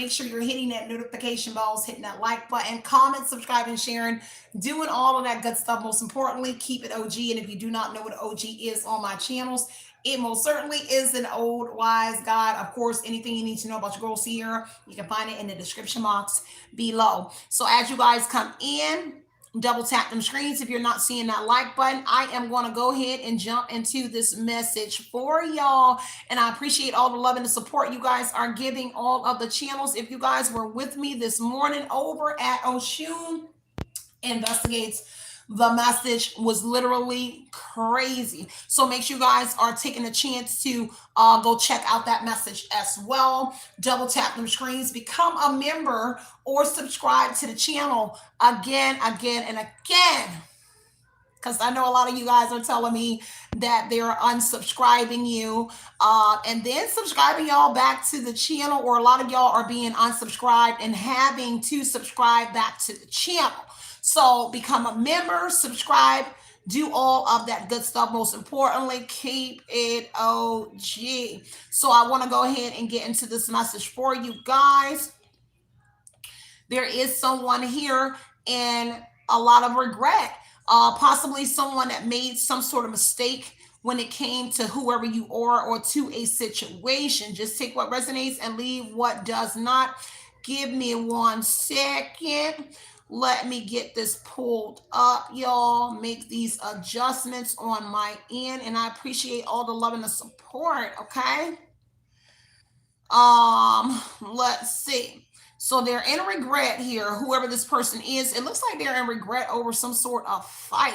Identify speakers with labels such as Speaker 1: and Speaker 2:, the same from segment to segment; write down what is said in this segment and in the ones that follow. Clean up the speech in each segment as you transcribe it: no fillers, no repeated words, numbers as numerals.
Speaker 1: make sure you're hitting that notification bells, hitting that like button, comment, subscribe, and sharing, doing all of that good stuff. Most importantly, keep it OG. And if you do not know what OG is on my channels, it most certainly is an old wise guide. Of course, anything you need to know about your girl Cierra, you can find it in the description box below. So as you guys come in, double tap them screens if you're not seeing that like button. I am going to go ahead and jump into this message for y'all, and I appreciate all the love and the support you guys are giving all of the channels. If you guys were with me this morning over at Oshun Investigates, the message was literally crazy. So make sure you guys are taking a chance to go check out that message as well. Double tap them screens, become a member or subscribe to the channel again, and again. Because I know a lot of you guys are telling me that they're unsubscribing you and then subscribing y'all back to the channel, or a lot of y'all are being unsubscribed and having to subscribe back to the channel. So become a member, subscribe, do all of that good stuff. Most importantly, keep it OG. So I want to go ahead and get into this message for you guys. There is someone here in a lot of regret, possibly someone that made some sort of mistake when it came to whoever you are or to a situation. Just take what resonates and leave what does not. Give me 1 second. Let me get this pulled up, y'all. Make these adjustments on my end, and I appreciate all the love and the support, okay? Let's see. So they're in regret here, whoever this person is. It looks like they're in regret over some sort of fight.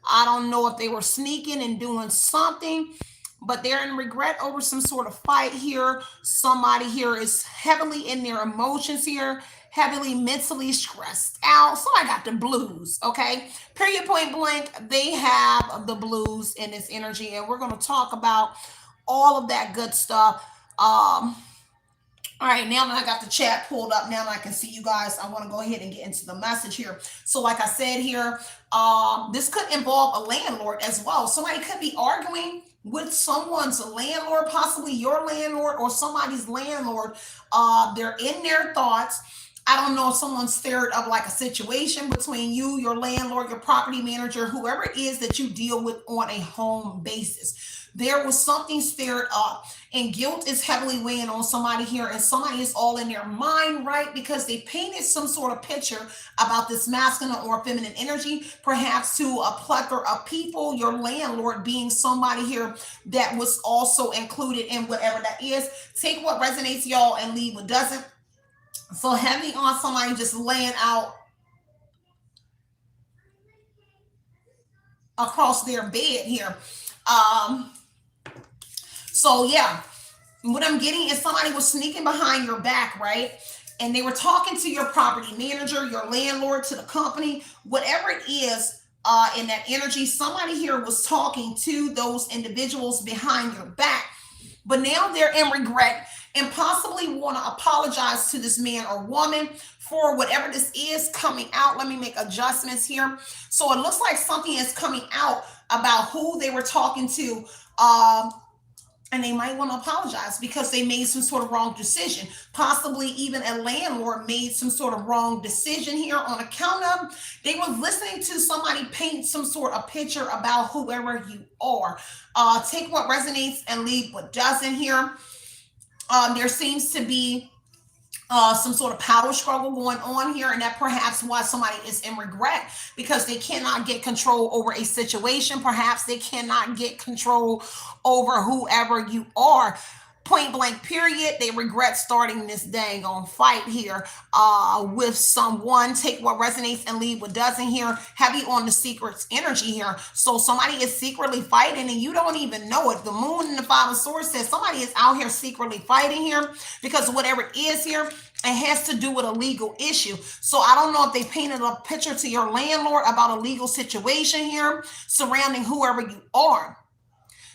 Speaker 1: I don't know if they were sneaking and doing something, but they're in regret over some sort of fight here. Somebody here is heavily in their emotions here, heavily mentally stressed out. So I got the blues, okay? Period, point blank, they have the blues in this energy, and we're going to talk about all of that good stuff. All right, now that I got the chat pulled up, now that I can see you guys, I want to go ahead and get into the message here. So like I said here, this could involve a landlord as well. Somebody could be arguing with someone's landlord, possibly your landlord or somebody's landlord. They're in their thoughts. I don't know if someone stirred up like a situation between you, your landlord, your property manager, whoever it is that you deal with on a home basis. There was something stirred up, and guilt is heavily weighing on somebody here, and somebody is all in their mind, right? Because they painted some sort of picture about this masculine or feminine energy, perhaps to a plethora of people, your landlord being somebody here that was also included in whatever that is. Take what resonates, y'all, and leave what doesn't. So heavy on somebody just laying out across their bed here. So yeah, what I'm getting is somebody was sneaking behind your back, right? And they were talking to your property manager, your landlord, to the company, whatever it is in that energy. Somebody here was talking to those individuals behind your back, but now they're in regret and possibly want to apologize to this man or woman for whatever this is coming out. Let me make adjustments here. So it looks like something is coming out about who they were talking to, and they might want to apologize because they made some sort of wrong decision. Possibly even a landlord made some sort of wrong decision here on account of they were listening to somebody paint some sort of picture about whoever you are. Take what resonates and leave what doesn't here. There seems to be some sort of power struggle going on here, and that perhaps why somebody is in regret because they cannot get control over a situation. Perhaps they cannot get control over whoever you are. Point blank period. They regret starting this dang on fight here with someone. Take what resonates and leave what doesn't here. Heavy on the secrets energy here. So somebody is secretly fighting and you don't even know it. The moon and the 5 of swords says somebody is out here secretly fighting here because whatever it is here, it has to do with a legal issue. So I don't know if they painted a picture to your landlord about a legal situation here surrounding whoever you are.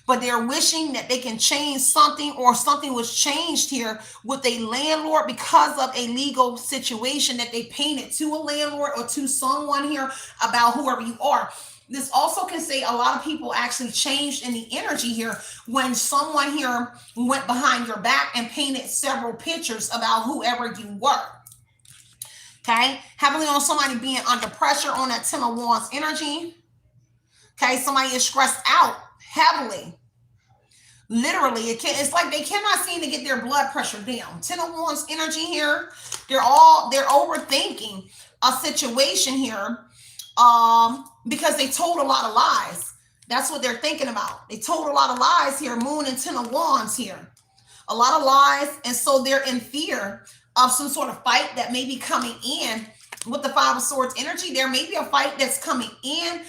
Speaker 1: But they're wishing that they can change something, or something was changed here with a landlord because of a legal situation that they painted to a landlord or to someone here about whoever you are. This also can say a lot of people actually changed in the energy here when someone here went behind your back and painted several pictures about whoever you were. Okay, heavily on somebody being under pressure on that 10 of Wands energy. Okay, somebody is stressed out heavily. Literally, it's like they cannot seem to get their blood pressure down. 10 of Wands energy here. They're overthinking a situation here, because they told a lot of lies. That's what they're thinking about. They told a lot of lies here. Moon and 10 of Wands here. A lot of lies, and so they're in fear of some sort of fight that may be coming in with the 5 of Swords energy. There may be a fight that's coming in,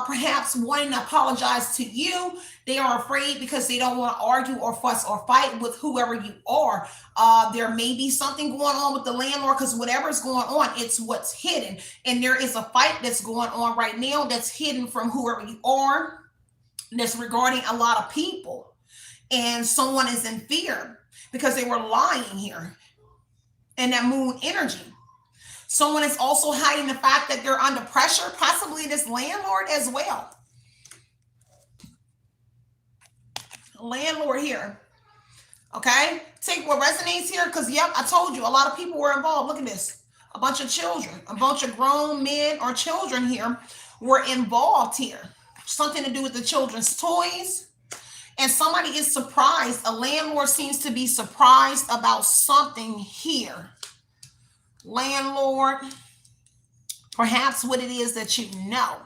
Speaker 1: perhaps wanting to apologize to you. They are afraid because they don't want to argue or fuss or fight with whoever you are. There may be something going on with the landlord, because whatever's going on, it's what's hidden. And there is a fight that's going on right now that's hidden from whoever you are, that's regarding a lot of people. And someone is in fear because they were lying here. And that moon energy. Someone is also hiding the fact that they're under pressure, possibly this landlord as well. Landlord here. Okay, take what resonates here, because yep, I told you a lot of people were involved. Look at this. A bunch of children, a bunch of grown men or children here were involved here. Something to do with the children's toys. And somebody is surprised. A landlord seems to be surprised about something here. Landlord, perhaps what it is that you know.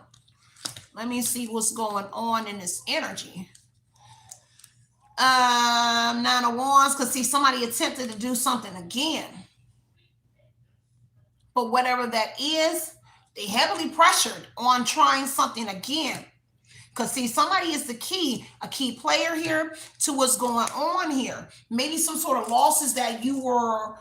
Speaker 1: Let me see what's going on in this energy. 9 of Wands, because see, somebody attempted to do something again. But whatever that is, they heavily pressured on trying something again. Because see, somebody is a key player here to what's going on here. Maybe some sort of losses that you were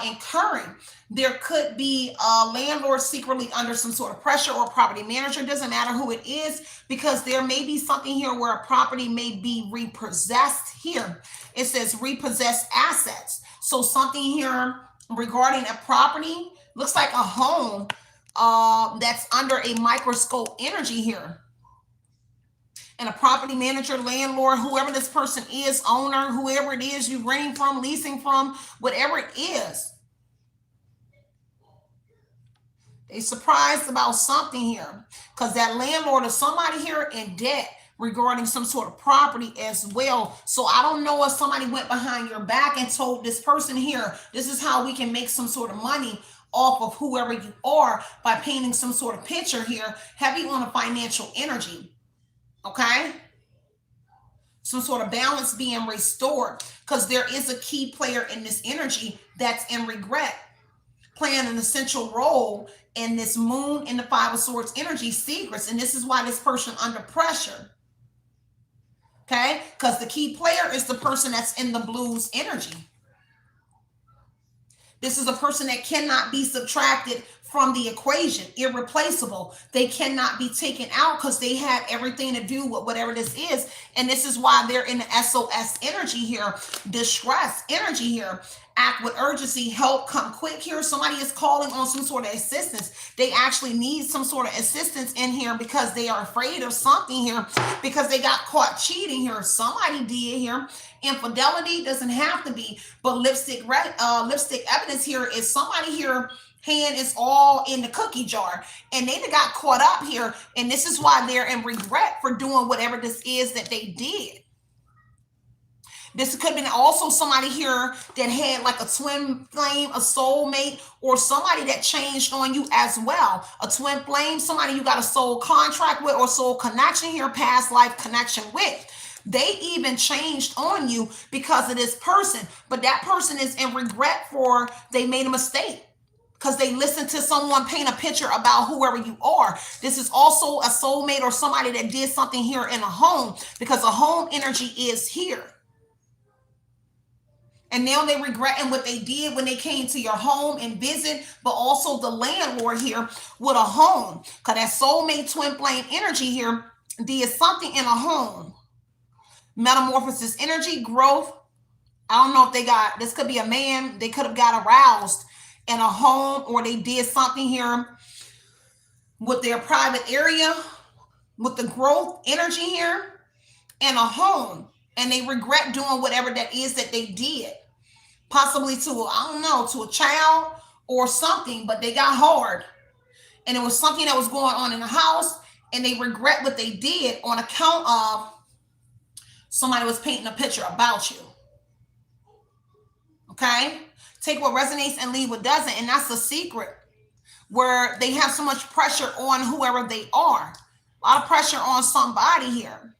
Speaker 1: incurring. There could be a landlord secretly under some sort of pressure, or a property manager. It doesn't matter who it is, because there may be something here where a property may be repossessed here. It says repossessed assets. So something here regarding a property, looks like a home that's under a microscope energy here. And a property manager, landlord, whoever this person is, owner, whoever it is you renting from, leasing from, whatever it is. They surprised about something here, because that landlord is somebody here in debt regarding some sort of property as well. So I don't know if somebody went behind your back and told this person here, this is how we can make some sort of money off of whoever you are, by painting some sort of picture here, heavy on a financial energy. Okay, some sort of balance being restored, because there is a key player in this energy that's in regret, playing an essential role in this moon in the 5 of Swords energy, secrets. And this is why this person under pressure. Okay, because the key player is the person that's in the blues energy. This is a person that cannot be subtracted from the equation, irreplaceable. They cannot be taken out, because they have everything to do with whatever this is. And this is why they're in the SOS energy here, distress energy here. Act with urgency, help come quick here. Somebody is calling on some sort of assistance. They actually need some sort of assistance in here, because they are afraid of something here, because they got caught cheating here. Somebody did here. Infidelity doesn't have to be, but lipstick evidence here is somebody here hand is all in the cookie jar, and they got caught up here. And this is why they're in regret for doing whatever this is that they did. This could have been also somebody here that had like a twin flame, a soulmate, or somebody that changed on you as well. A twin flame, somebody you got a soul contract with or soul connection here, past life connection with. They even changed on you because of this person, but that person is in regret for they made a mistake, because they listened to someone paint a picture about whoever you are. This is also a soulmate or somebody that did something here in a home, because a home energy is here. And now they're regretting what they did when they came to your home and visit, but also the landlord here with a home, because that soulmate twin flame energy here did something in a home. Metamorphosis energy, growth. I don't know if they got, this could be a man, they could have got aroused in a home, or they did something here with their private area, with the growth energy here and a home, and they regret doing whatever that is that they did, possibly to, I don't know, to a child or something, but they got hard and it was something that was going on in the house and they regret what they did on account of somebody was painting a picture about you. Okay? Take what resonates and leave what doesn't. And that's the secret, where they have so much pressure on whoever they are. A lot of pressure on somebody here,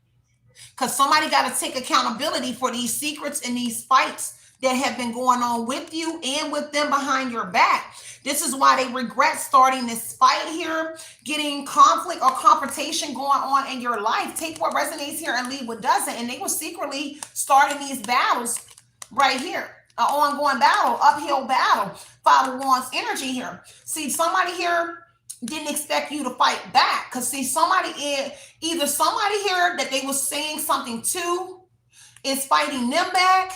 Speaker 1: because somebody got to take accountability for these secrets and these fights that have been going on with you and with them behind your back. This is why they regret starting this fight here, getting conflict or confrontation going on in your life. Take what resonates here and leave what doesn't. And they were secretly starting these battles right here. An ongoing battle, uphill battle. Five of Wands energy here. See, somebody here didn't expect you to fight back, because see, somebody is either somebody here that they was saying something to is fighting them back,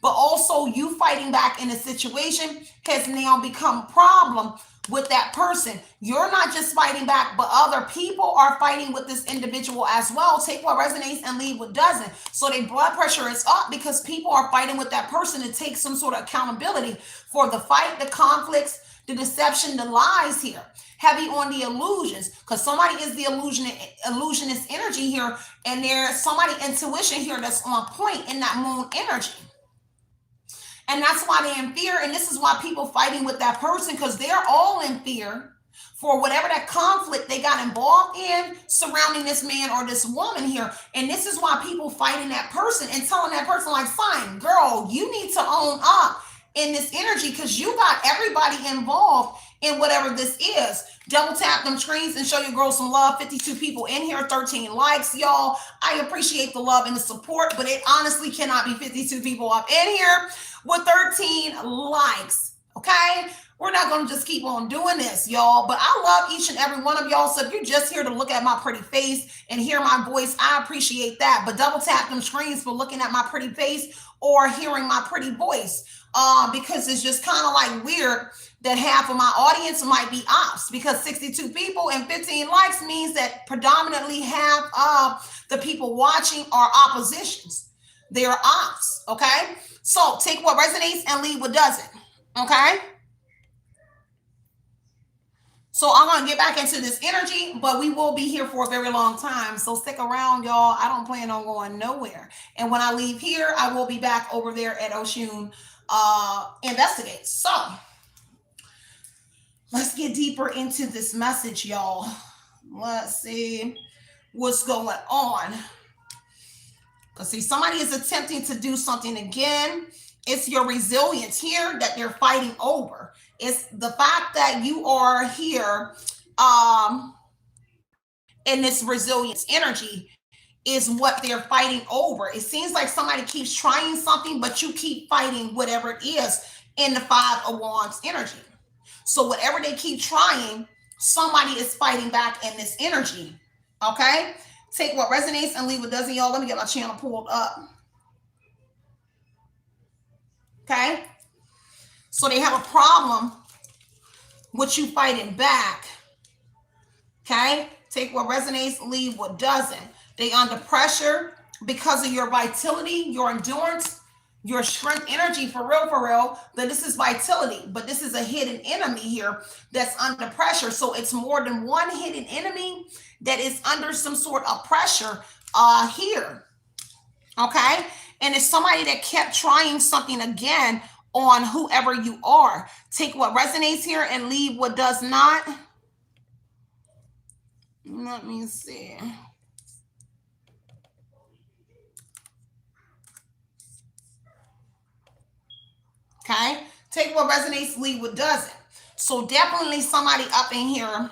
Speaker 1: but also you fighting back in a situation has now become a problem with that person. You're not just fighting back, but other people are fighting with this individual as well. Take what resonates and leave what doesn't. So their blood pressure is up because people are fighting with that person to take some sort of accountability for the fight, the conflicts, the deception, the lies here. Heavy on the illusions, because somebody is the illusionist energy here, and there's somebody intuition here that's on point in that moon energy. And that's why they're in fear. And this is why people fighting with that person, because they're all in fear for whatever that conflict they got involved in surrounding this man or this woman here. And this is why people fighting that person and telling that person, like, fine, girl, you need to own up in this energy, because you got everybody involved in whatever this is. Double tap them screens and show your girl some love. 52 people in here, 13 likes, y'all. I appreciate the love and the support, but it honestly cannot be 52 people up in here with 13 likes. Okay? We're not going to just keep on doing this, y'all. But I love each and every one of y'all. So if you're just here to look at my pretty face and hear my voice, I appreciate that. But double tap them screens for looking at my pretty face or hearing my pretty voice. Because it's just kind of like weird that half of my audience might be ops, because 62 people and 15 likes means that predominantly half of the people watching are oppositions. They are ops. Okay. So take what resonates and leave what doesn't. Okay. So I'm going to get back into this energy, but we will be here for a very long time. So stick around, y'all. I don't plan on going nowhere. And when I leave here, I will be back over there at Oshun Investigates. So let's get deeper into this message, y'all. Let's see what's going on. Let's see, somebody is attempting to do something again. It's your resilience here that they're fighting over. It's the fact that you are here in this resilience energy is what they're fighting over. It seems like somebody keeps trying something, but you keep fighting whatever it is in the Five of Wands energy. So whatever they keep trying, somebody is fighting back in this energy. Okay? Take what resonates and leave what doesn't, y'all. Let me get my channel pulled up. Okay? So they have a problem with you fighting back. Okay? Take what resonates, leave what doesn't. They under pressure because of your vitality, your endurance, your strength energy, for real, that this is vitality, but this is a hidden enemy here that's under pressure. So it's more than one hidden enemy that is under some sort of pressure here. Okay? And it's somebody that kept trying something again on whoever you are. Take what resonates here and leave what does not. Let me see. Okay, take what resonates, leave what doesn't. So definitely somebody up in here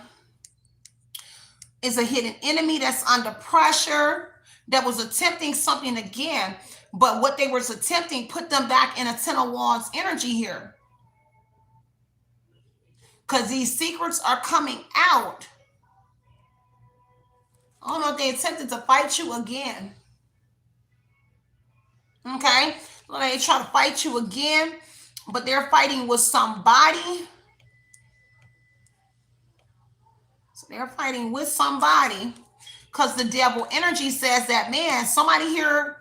Speaker 1: is a hidden enemy that's under pressure, that was attempting something again, but what they was attempting put them back in a Ten of Wands energy here. Because these secrets are coming out. I don't know if they attempted to fight you again. Okay, well, they try to fight you again, but they're fighting with somebody. So they're fighting with somebody. because the devil energy says that, man, somebody here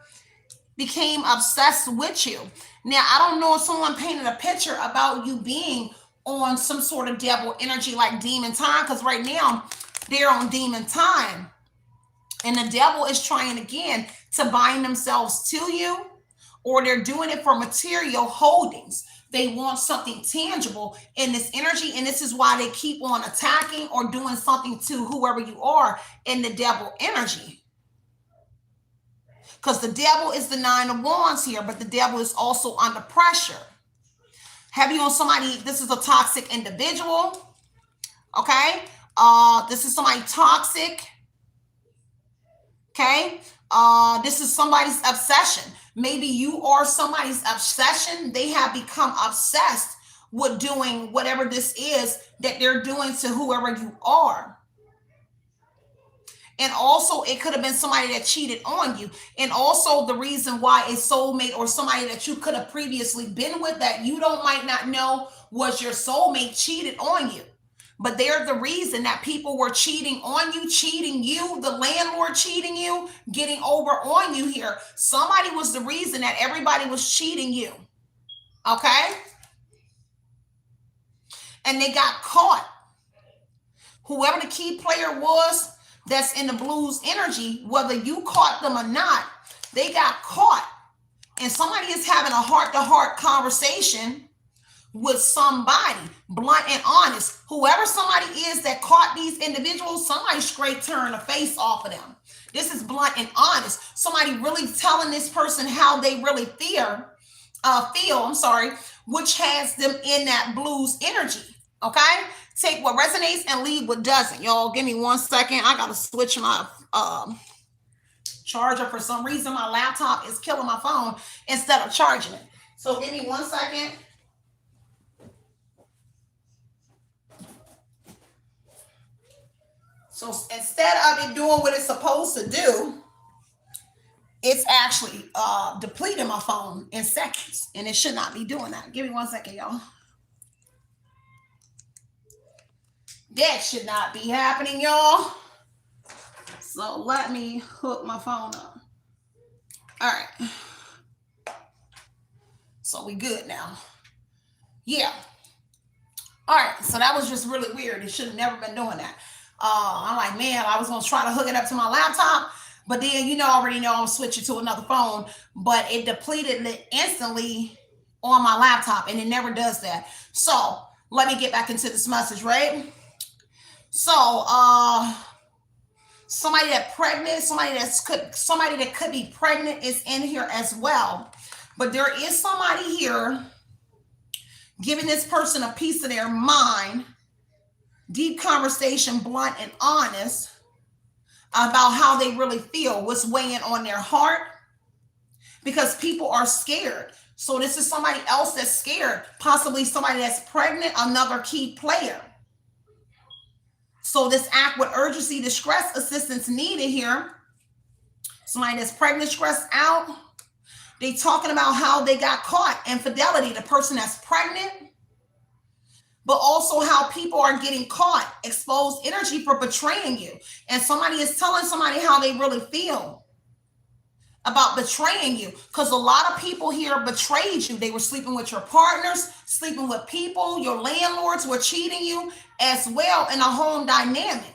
Speaker 1: became obsessed with you. Now, I don't know if someone painted a picture about you being on some sort of devil energy like demon time, because right now they're on demon time. And the devil is trying again to bind themselves to you, or they're doing it for material holdings. They want something tangible in this energy. And this is why they keep on attacking or doing something to whoever you are in the devil energy. Because the devil is the 9 of Wands here, but the devil is also under pressure. Have you on somebody, this is a toxic individual. Okay. This is somebody toxic. Okay. This is somebody's obsession. Maybe you are somebody's obsession. They have become obsessed with doing whatever this is that they're doing to whoever you are. And also it could have been somebody that cheated on you. And also the reason why a soulmate or somebody that you could have previously been with that you might not know was your soulmate cheated on you. But they're the reason that people were cheating on you, the landlord cheating you, getting over on you here. Somebody was the reason that everybody was cheating you. Okay? And they got caught. Whoever the key player was that's in the blues energy, whether you caught them or not, they got caught. And somebody is having a heart-to-heart conversation with somebody, blunt and honest. Whoever somebody is that caught these individuals, somebody straight turned the face off of them. This is blunt and honest. Somebody really telling this person how they really feel, which has them in that blues energy. Okay? Take what resonates and leave what doesn't. Y'all, give me 1 second. I gotta switch my charger. For some reason, my laptop is killing my phone instead of charging it. So give me 1 second. So instead of it doing what it's supposed to do, it's actually depleting my phone in seconds. And it should not be doing that. Give me 1 second, y'all. That should not be happening, y'all. So let me hook my phone up. All right. So we good now. Yeah. All right. So that was just really weird. It should have never been doing that. I'm like, man, I was going to try to hook it up to my laptop, but then, already know I'm switching to another phone, but it depleted it instantly on my laptop, and it never does that. So let me get back into this message, right? So, somebody that could be pregnant is in here as well, but there is somebody here giving this person a piece of their mind. Deep conversation, blunt and honest about how they really feel, what's weighing on their heart, because people are scared. So this is somebody else that's scared, possibly somebody that's pregnant, another key player. So this act with urgency, distress, assistance needed here. Somebody that's pregnant, stressed out. They talking about how they got caught, infidelity, the person that's pregnant, but also how people are getting caught, exposed energy for betraying you. And somebody is telling somebody how they really feel about betraying you, because a lot of people here betrayed you. They were sleeping with your partners, sleeping with people. Your landlords were cheating you as well in a home dynamic.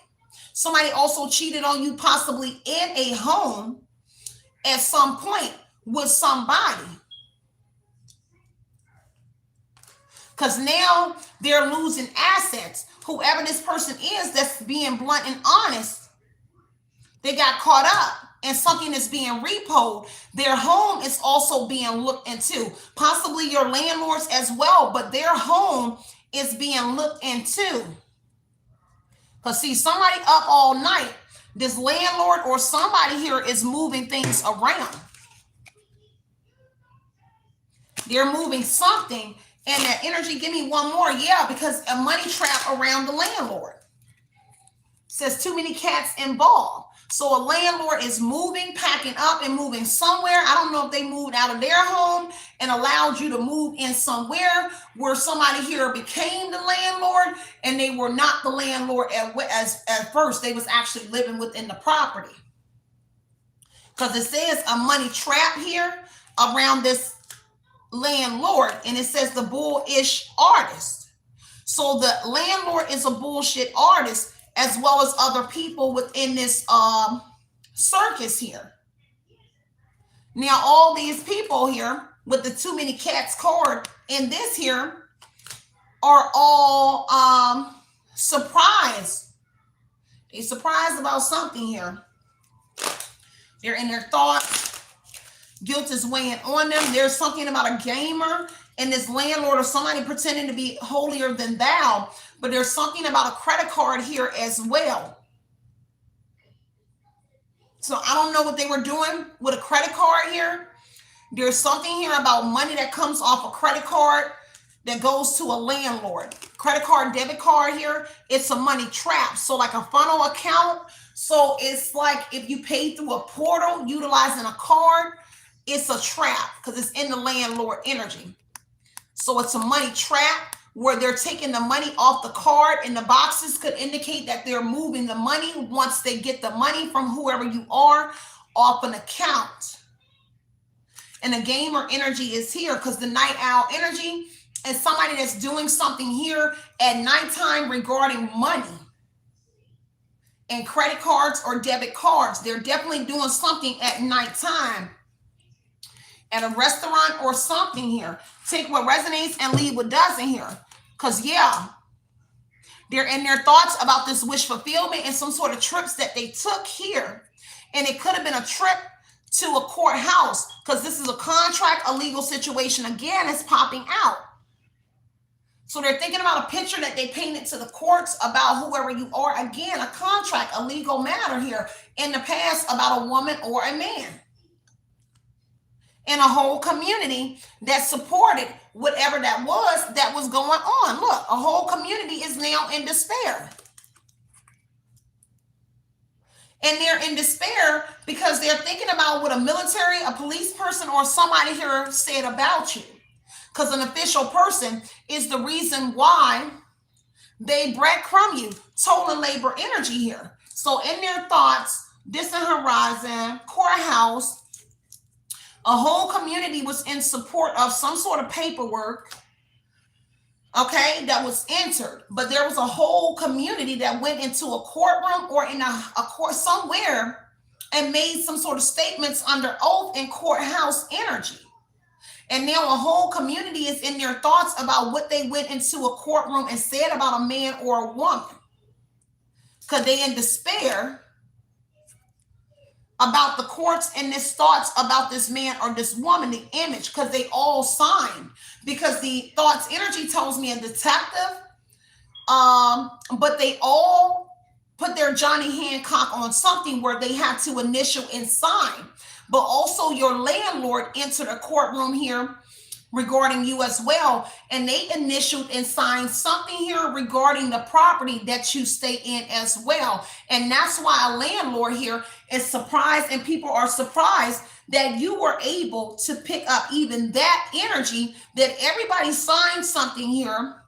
Speaker 1: Somebody also cheated on you, possibly in a home at some point with somebody. Because now they're losing assets. Whoever this person is that's being blunt and honest, they got caught up and something is being repoed. Their home is also being looked into. Possibly your landlords as well, but their home is being looked into. Because see, somebody up all night, this landlord or somebody here is moving things around. They're moving something. And that energy, give me one more. Yeah, because a money trap around the landlord. says too many cats involved. So a landlord is moving, packing up and moving somewhere. I don't know if they moved out of their home and allowed you to move in somewhere where somebody here became the landlord and they were not the landlord at first. They was actually living within the property. Because it says a money trap here around this landlord, and it says the bullish artist. So the landlord is a bullshit artist, as well as other people within this circus here. Now, all these people here with the too many cats card in this here are all surprised. They're surprised about something here. They're in their thoughts. Guilt is weighing on them. There's something about a gamer and this landlord or somebody pretending to be holier than thou. But there's something about a credit card here as well. So I don't know what they were doing with a credit card here. There's something here about money that comes off a credit card that goes to a landlord. Credit card, debit card here, it's a money trap. So like a funnel account. So it's like if you pay through a portal utilizing a card, it's a trap because it's in the landlord energy. So it's a money trap where they're taking the money off the card, and the boxes could indicate that they're moving the money once they get the money from whoever you are off an account. And the gamer energy is here because the night owl energy is somebody that's doing something here at nighttime regarding money and credit cards or debit cards. They're definitely doing something at nighttime at a restaurant or something here. Take what resonates and leave what doesn't here. Because, yeah, they're in their thoughts about this wish fulfillment and some sort of trips that they took here. And it could have been a trip to a courthouse because this is a contract, a legal situation. Again, it's popping out. So they're thinking about a picture that they painted to the courts about whoever you are. Again, a contract, a legal matter here in the past about a woman or a man. And a whole community that supported whatever that was going on. Look, a whole community is now in despair. And they're in despair because they're thinking about what a military, a police person, or somebody here said about you. Because an official person is the reason why they breadcrumb you. Total labor energy here. So in their thoughts, distant horizon, courthouse, a whole community was in support of some sort of paperwork, okay, that was entered. But there was a whole community that went into a courtroom or in a court somewhere and made some sort of statements under oath in courthouse energy. And now a whole community is in their thoughts about what they went into a courtroom and said about a man or a woman. Because they in despair about the courts and this thoughts about this man or this woman, the image, because they all signed. Because the thoughts energy tells me a detective, but they all put their Johnny Hancock on something where they had to initial and sign. But also your landlord entered a courtroom here regarding you as well, and they initialed and signed something here regarding the property that you stay in as well. And that's why a landlord here is surprised, and people are surprised that you were able to pick up even that energy, that everybody signed something here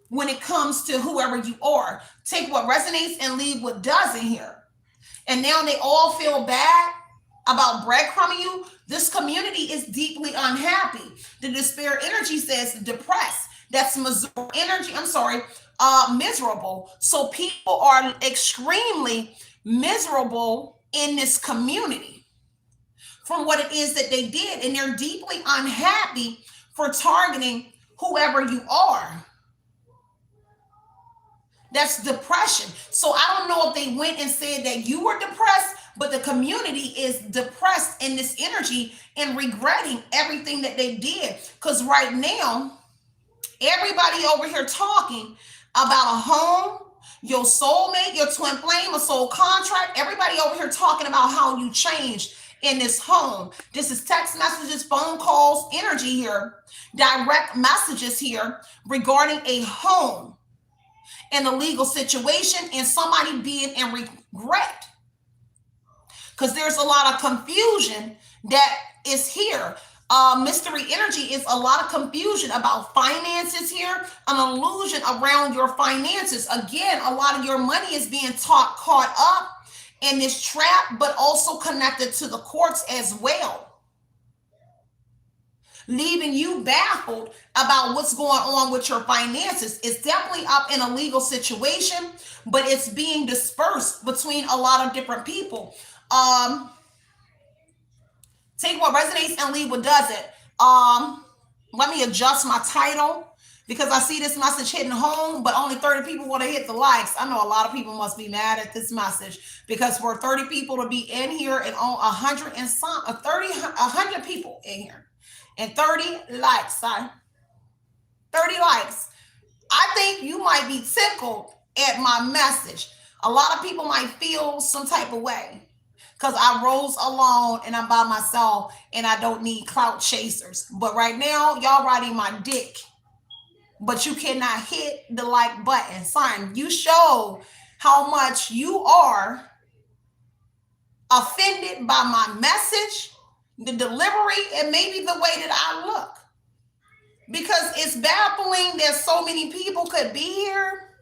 Speaker 1: when it comes to whoever you are. Take what resonates and leave what doesn't here. And now they all feel bad about breadcrumbing you. This community is deeply unhappy. The despair energy says depressed. That's miserable energy. Miserable. So people are extremely miserable in this community from what it is that they did. And they're deeply unhappy for targeting whoever you are. That's depression. So I don't know if they went and said that you were depressed, but the community is depressed in this energy and regretting everything that they did. Because right now, everybody over here talking about a home, your soulmate, your twin flame, a soul contract, everybody over here talking about how you changed in this home. This is text messages, phone calls, energy here, direct messages here regarding a home. in a legal situation and somebody being in regret. Because there's a lot of confusion that is here. Mystery energy is a lot of confusion about finances here, an illusion around your finances. Again, a lot of your money is being caught up in this trap, but also connected to the courts as well, leaving you baffled about what's going on with your finances. It's definitely up in a legal situation, but it's being dispersed between a lot of different people. Take what resonates and leave what doesn't. Let me adjust my title because I see this message hitting home, but only 30 people want to hit the likes. I know a lot of people must be mad at this message because for 30 people to be in here and on 100 and some, 100 people in here and 30 likes, 30 likes. I think you might be tickled at my message. A lot of people might feel some type of way because I rose alone and I'm by myself and I don't need clout chasers. But right now, y'all riding my dick. But you cannot hit the like button. Son, you show how much you are offended by my message, the delivery, and maybe the way that I look. Because it's baffling that so many people could be here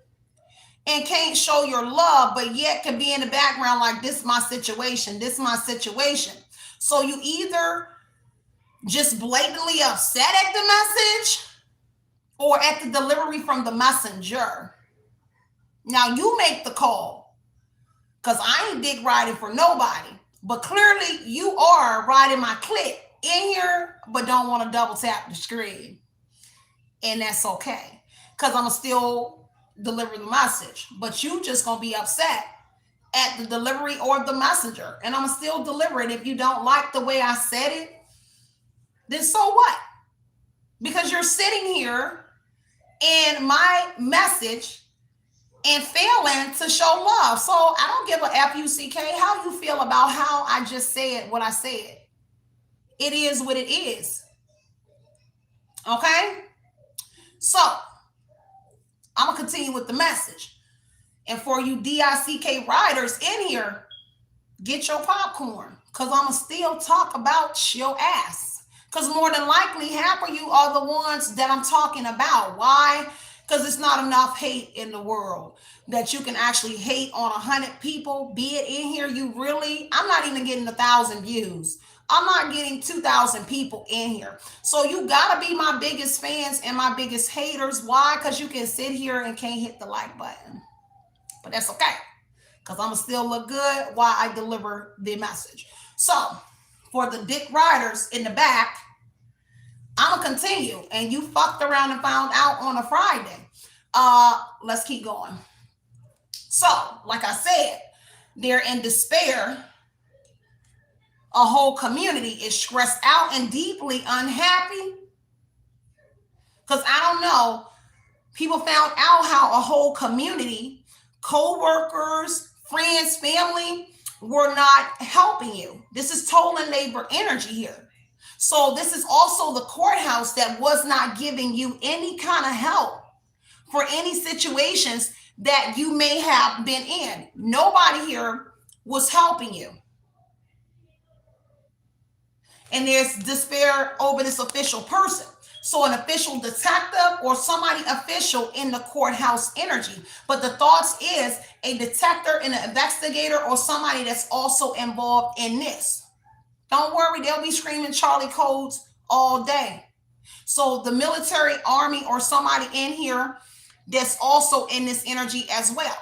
Speaker 1: and can't show your love, but yet can be in the background like, this is my situation, this is my situation. So you either just blatantly upset at the message or at the delivery from the messenger. Now you make the call, because I ain't dick riding for nobody, but clearly you are riding my clip in here, but don't want to double tap the screen. And that's okay, because I'm still deliver the message, but you just gonna be upset at the delivery or the messenger, and I'm still deliver it. If you don't like the way I said it, then so what? Because you're sitting here in my message and failing to show love. So I don't give a F-U-C-K how you feel about how I just said what I said. It is what it is. Okay? So I'm going to continue with the message. And for you DICK riders in here, get your popcorn, because I'm going to still talk about your ass. Because more than likely, half of you are the ones that I'm talking about. Why? Because it's not enough hate in the world that you can actually hate on 100 people. Be it in here, I'm not even getting 1,000 views. I'm not getting 2,000 people in here. So you got to be my biggest fans and my biggest haters. Why? Because you can sit here and can't hit the like button. But that's okay, because I'm going to still look good while I deliver the message. So for the dick riders in the back, I'm going to continue. And you fucked around and found out on a Friday. Let's keep going. So, like I said, they're in despair. A whole community is stressed out and deeply unhappy. Because I don't know, people found out how a whole community, co-workers, friends, family, were not helping you. This is toll and labor energy here. So this is also the courthouse that was not giving you any kind of help for any situations that you may have been in. Nobody here was helping you. And there's despair over this official person. So an official detective or somebody official in the courthouse energy. But the thoughts is a detective and an investigator or somebody that's also involved in this. Don't worry, they'll be screaming Charlie codes all day. So the military, army, or somebody in here that's also in this energy as well.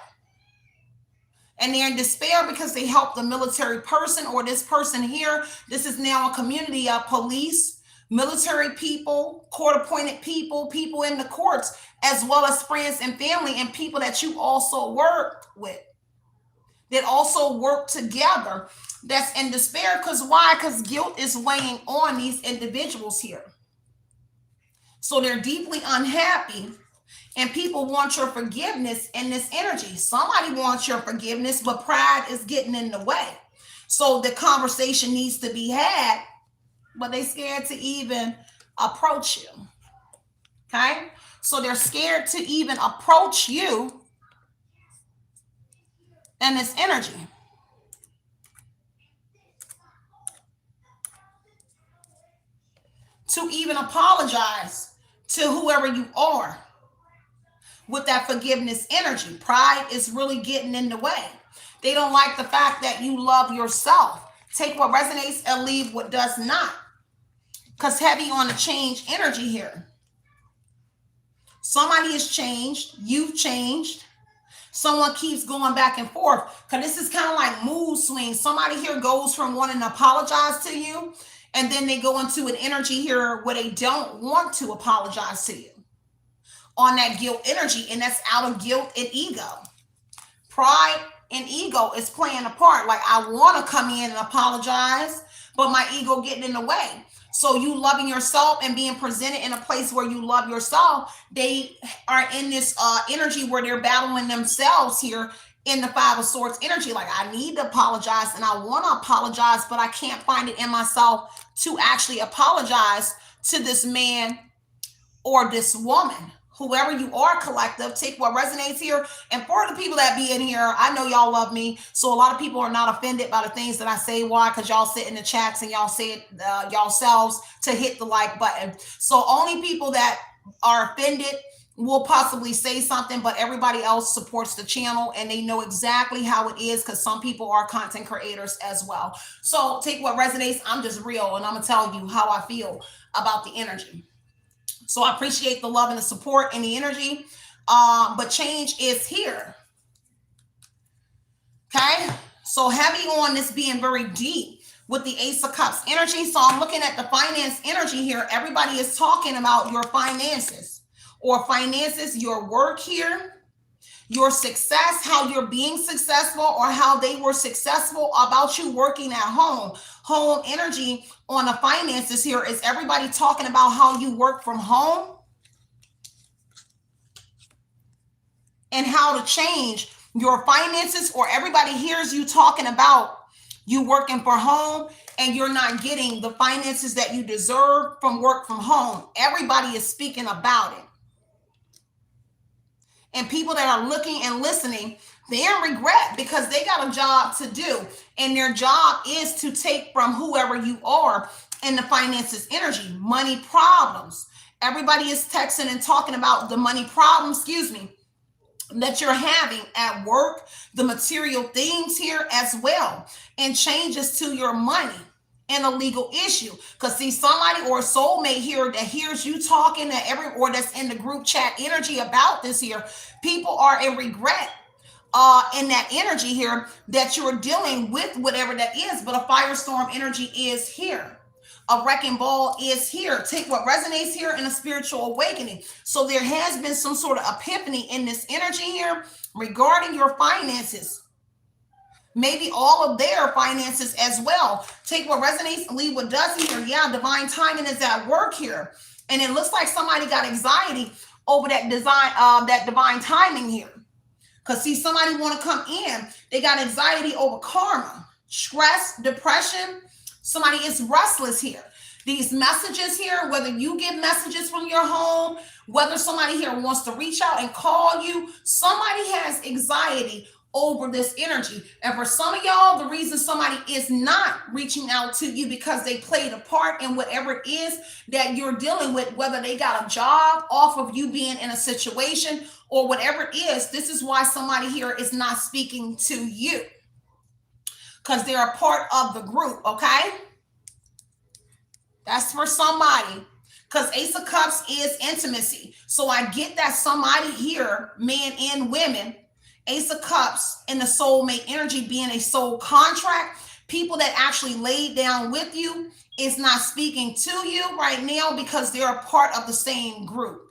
Speaker 1: And they're in despair because they helped the military person or this person here. This is now a community of police, military people, court-appointed people, people in the courts, as well as friends and family and people that you also worked with, that also work together, that's in despair. Because why? Because guilt is weighing on these individuals here. So they're deeply unhappy. And people want your forgiveness in this energy. Somebody wants your forgiveness, but pride is getting in the way. So the conversation needs to be had, but they're scared to even approach you. Okay? So they're scared to even approach you in this energy. To even apologize to whoever you are with that forgiveness energy. Pride is really getting in the way. They don't like the fact that you love yourself. Take what resonates and leave what does not. Because heavy on the change energy here. Somebody has changed. You've changed. Someone keeps going back and forth. Because this is kind of like mood swings. Somebody here goes from wanting to apologize to you, and then they go into an energy here where they don't want to apologize to you on that guilt energy. And that's out of guilt and ego. Pride and ego is playing a part. Like, I want to come in and apologize, but my ego getting in the way. So you loving yourself and being presented in a place where you love yourself, they are in this energy where they're battling themselves here in the Five of Swords energy. Like, I need to apologize and I want to apologize, but I can't find it in myself to actually apologize to this man or this woman. Whoever you are, collective, take what resonates here. And for the people that be in here, I know y'all love me. So a lot of people are not offended by the things that I say. Why? Because y'all sit in the chats and y'all say it yourselves to hit the like button. So only people that are offended will possibly say something, but everybody else supports the channel and they know exactly how it is, because some people are content creators as well. So take what resonates. I'm just real and I'm going to tell you how I feel about the energy. So I appreciate the love and the support and the energy. But change is here. Okay. So heavy on this being very deep with the Ace of Cups energy. So I'm looking at the finance energy here. Everybody is talking about your finances your work here, your success, how you're being successful or how they were successful about you working at home. Home energy on the finances here is everybody talking about how you work from home and how to change your finances, or everybody hears you talking about you working for home and you're not getting the finances that you deserve from work from home. Everybody is speaking about it. And people that are looking and listening, they're in regret because they got a job to do. And their job is to take from whoever you are in the finances energy. Money problems. Everybody is texting and talking about the money problems, that you're having at work, the material things here as well, and changes to your money. And a legal issue, because see, somebody or a soulmate here that hears you talking to or that's in the group chat energy about this here, people are in regret in that energy here that you're dealing with whatever that is. But a firestorm energy is here. A wrecking ball is here. Take what resonates here in a spiritual awakening. So there has been some sort of epiphany in this energy here regarding your finances. Maybe all of their finances as well. Take what resonates, leave what doesn't here. Yeah, divine timing is at work here. And it looks like somebody got anxiety over that divine timing here. Because see, somebody want to come in. They got anxiety over karma, stress, depression. Somebody is restless here. These messages here, whether you get messages from your home, whether somebody here wants to reach out and call you, somebody has anxiety over this energy. And for some of y'all, the reason somebody is not reaching out to you because they played a part in whatever it is that you're dealing with, whether they got a job off of you being in a situation or whatever it is. This is why somebody here is not speaking to you, because they're a part of the group. Okay, that's for somebody, because Ace of Cups is intimacy. So I get that somebody here, men and women, Ace of Cups and the soulmate energy being a soul contract, people that actually laid down with you is not speaking to you right now because they're a part of the same group.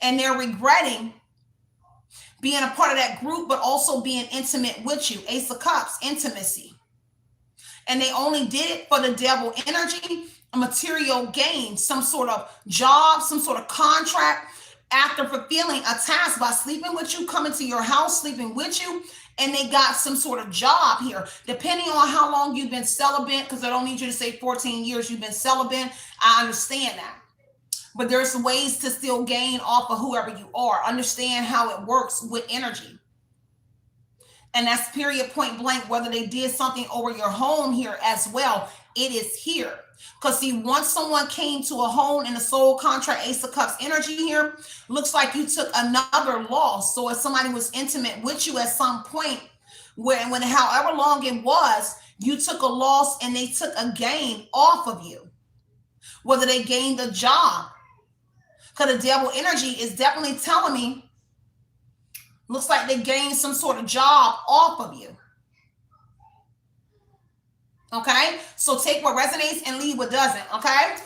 Speaker 1: And they're regretting being a part of that group, but also being intimate with you. Ace of Cups, intimacy. And they only did it for the devil energy, a material gain, some sort of job, some sort of contract, after fulfilling a task by sleeping with you, coming to your house, sleeping with you, and they got some sort of job here. Depending on how long you've been celibate, because I don't need you to say 14 years you've been celibate. I understand that. but there's ways to still gain off of whoever you are. Understand how it works with energy. And that's period, point blank, whether they did something over your home here as well. It is here. Because see, once someone came to a home in the soul contract, Ace of Cups energy here, looks like you took another loss. So if somebody was intimate with you at some point, when however long it was, you took a loss and they took a gain off of you. Whether they gained a job. Because the devil energy is definitely telling me, looks like they gained some sort of job off of you. Okay? So take what resonates and leave what doesn't. Okay?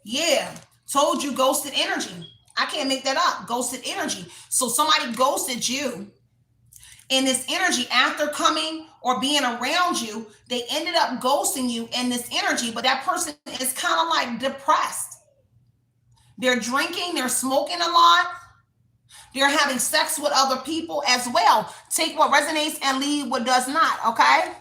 Speaker 1: Yeah. Told you, ghosted energy. I can't make that up. Ghosted energy. So somebody ghosted you. In this energy, after coming or being around you, they ended up ghosting you in this energy, but that person is kind of like depressed. They're drinking, they're smoking a lot. They're having sex with other people as well. Take what resonates and leave what does not, okay?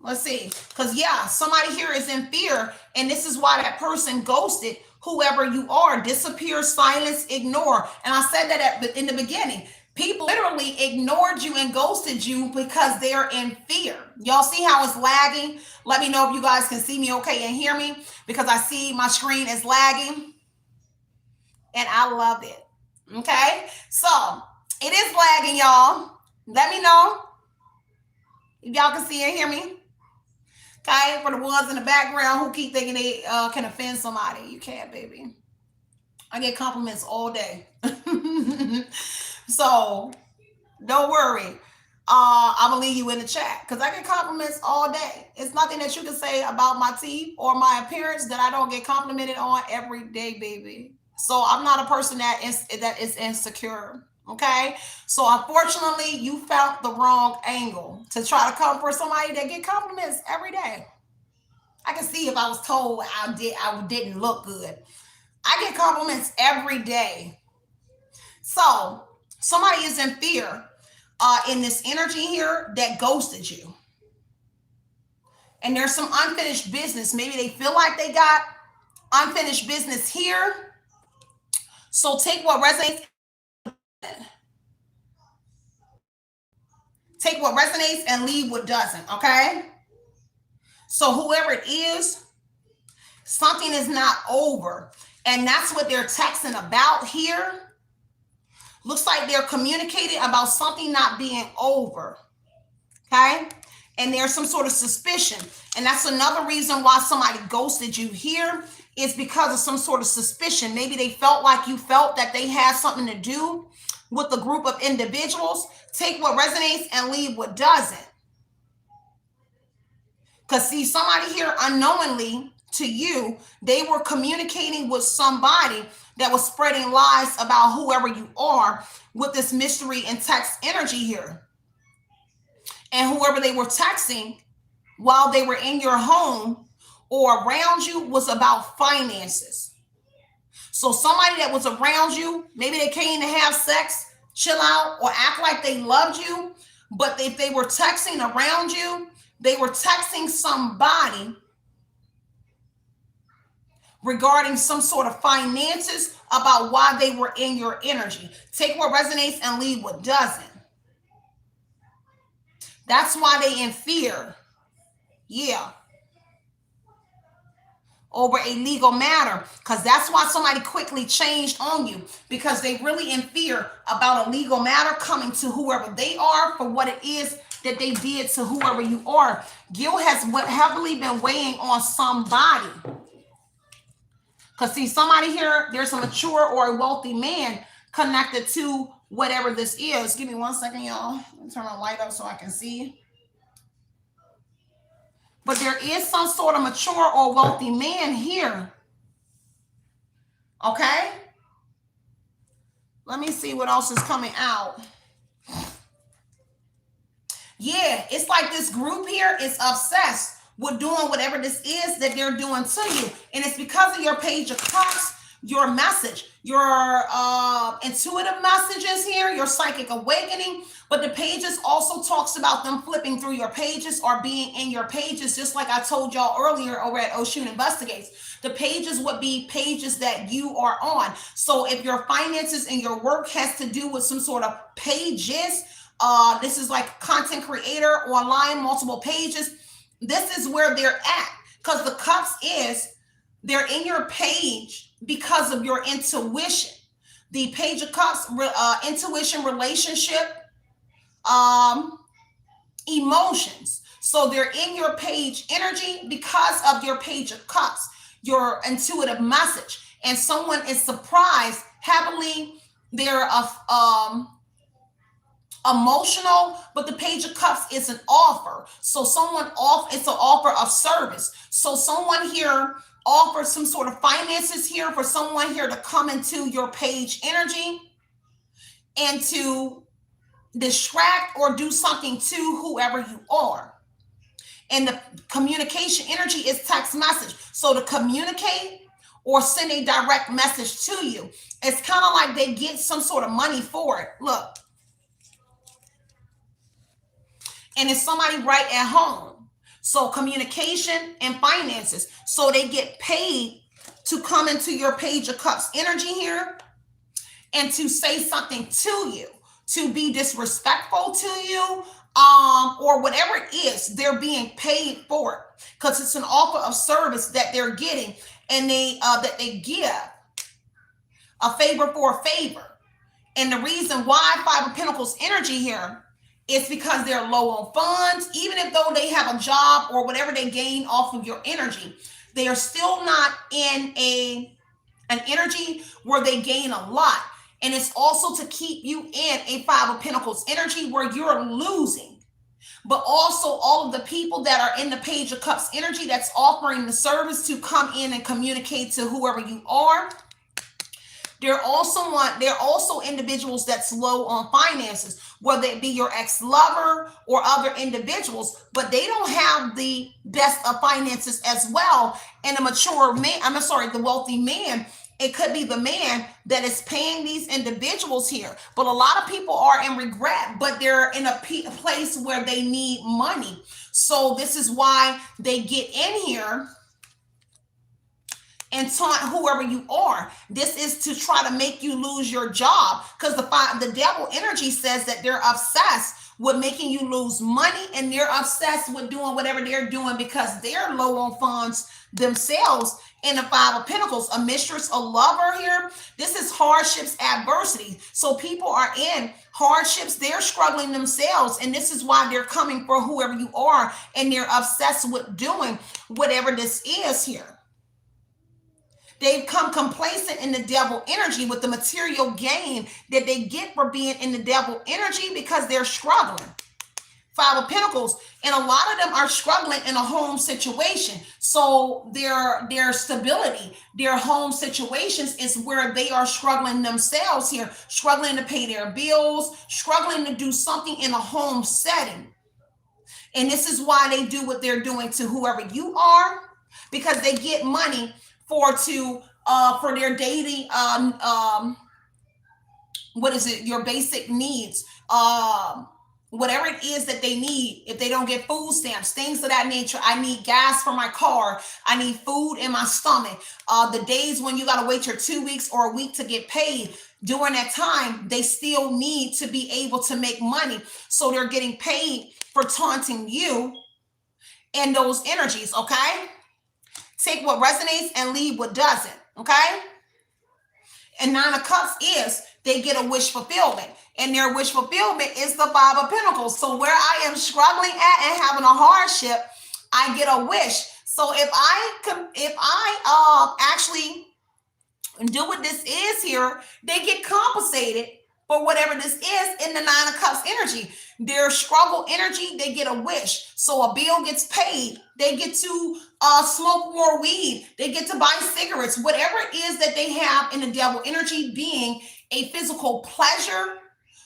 Speaker 1: Let's see. Because, yeah, somebody here is in fear, and this is why that person ghosted whoever you are. Disappear, silence, ignore. And I said that in the beginning. People literally ignored you and ghosted you because they're in fear. Y'all see how it's lagging? Let me know if you guys can see me okay and hear me, because I see my screen is lagging. And I love it. Okay? So, it is lagging, y'all. Let me know if y'all can see and hear me. Okay? For the ones in the background who keep thinking they can offend somebody. You can't, baby. I get compliments all day. So, don't worry. I'm going to leave you in the chat because I get compliments all day. It's nothing that you can say about my teeth or my appearance that I don't get complimented on every day, baby. So I'm not a person that is insecure, okay? So unfortunately, you found the wrong angle to try to come for somebody that get compliments every day. I can see if I was told I didn't look good. I get compliments every day. So somebody is in fear in this energy here that ghosted you. And there's some unfinished business. Maybe they feel like they got unfinished business here. So take what resonates. Take what resonates and leave what doesn't, okay? So whoever it is, something is not over. And that's what they're texting about here. Looks like they're communicating about something not being over, okay? And there's some sort of suspicion. And that's another reason why somebody ghosted you here. Is because of some sort of suspicion. Maybe they felt like you felt that they had something to do with a group of individuals. Take what resonates and leave what doesn't. Because see, somebody here unknowingly to you, they were communicating with somebody that was spreading lies about whoever you are with this mystery and text energy here. And whoever they were texting while they were in your home or around you was about finances. So somebody that was around you, maybe they came to have sex, chill out, or act like they loved you. But if they were texting around you, they were texting somebody regarding some sort of finances about why they were in your energy. Take what resonates and leave what doesn't. That's why they in fear. Yeah. Over a legal matter, because that's why somebody quickly changed on you, because they really in fear about a legal matter coming to whoever they are for what it is that they did to whoever you are. Guilt has heavily been weighing on somebody. Because see, somebody here, there's a mature or a wealthy man connected to whatever this is. Give me 1 second, y'all. Let me turn my light up so I can see. But there is some sort of mature or wealthy man here. Okay? Let me see what else is coming out. Yeah, it's like this group here is obsessed with doing whatever this is that they're doing to you. And it's because of your Page of Cups, your message, your intuitive messages here, your psychic awakening. But the pages also talks about them flipping through your pages or being in your pages, just like I told y'all earlier over at Oshun Investigates. The pages would be pages that you are on. So if your finances and your work has to do with some sort of pages, this is like content creator, online, multiple pages. This is where they're at, because the cups is they're in your page because of your intuition. The page of cups, intuition, relationship, emotions. So they're in your page energy because of your page of cups, your intuitive message. And someone is surprised, happily, they're emotional, but the page of cups is an offer. So it's an offer of service. So someone here offers some sort of finances here for someone here to come into your page energy and to distract or do something to whoever you are. And the communication energy is text message. So to communicate or send a direct message to you, it's kind of like they get some sort of money for it. Look. And it's somebody right at home. So communication and finances. So they get paid to come into your page of cups energy here and to say something to you, to be disrespectful to you, or whatever it is, they're being paid for it, because it's an offer of service that they're getting, and that they give a favor for a favor. And the reason why Five of Pentacles energy here is because they're low on funds. Even if though they have a job or whatever they gain off of your energy, they are still not in an energy where they gain a lot. And it's also to keep you in a Five of Pentacles energy where you're losing. But also all of the people that are in the Page of Cups energy that's offering the service to come in and communicate to whoever you are. They're also individuals that's low on finances, whether it be your ex-lover or other individuals, but they don't have the best of finances as well. And the wealthy man, it could be the man that is paying these individuals here. But a lot of people are in regret, but they're in a place where they need money. So this is why they get in here and taunt whoever you are. This is to try to make you lose your job, because the devil energy says that they're obsessed with making you lose money, and they're obsessed with doing whatever they're doing because they're low on funds themselves. In the Five of Pentacles, a mistress, a lover here, this is hardships, adversity. So people are in hardships, they're struggling themselves, and this is why they're coming for whoever you are, and they're obsessed with doing whatever this is here. They've come complacent in the devil energy with the material gain that they get for being in the devil energy because they're struggling. Five of Pentacles, and a lot of them are struggling in a home situation. So their stability, their home situations is where they are struggling themselves here, struggling to pay their bills, struggling to do something in a home setting. And this is why they do what they're doing to whoever you are, because they get money for their daily your basic needs, whatever it is that they need. If they don't get food stamps, things of that nature, I need gas for my car, I need food in my stomach, the days when you got to wait your 2 weeks or a week to get paid, during that time they still need to be able to make money. So they're getting paid for taunting you in those energies. Okay, take what resonates and leave what doesn't. Okay. And Nine of Cups is they get a wish fulfillment, and their wish fulfillment is the Five of Pentacles. So where I am struggling at and having a hardship, I get a wish. So if I actually do what this is here, they get compensated for whatever this is in the Nine of Cups energy. Their struggle energy, they get a wish. So a bill gets paid. They get to smoke more weed. They get to buy cigarettes. Whatever it is that they have in the devil energy, being a physical pleasure,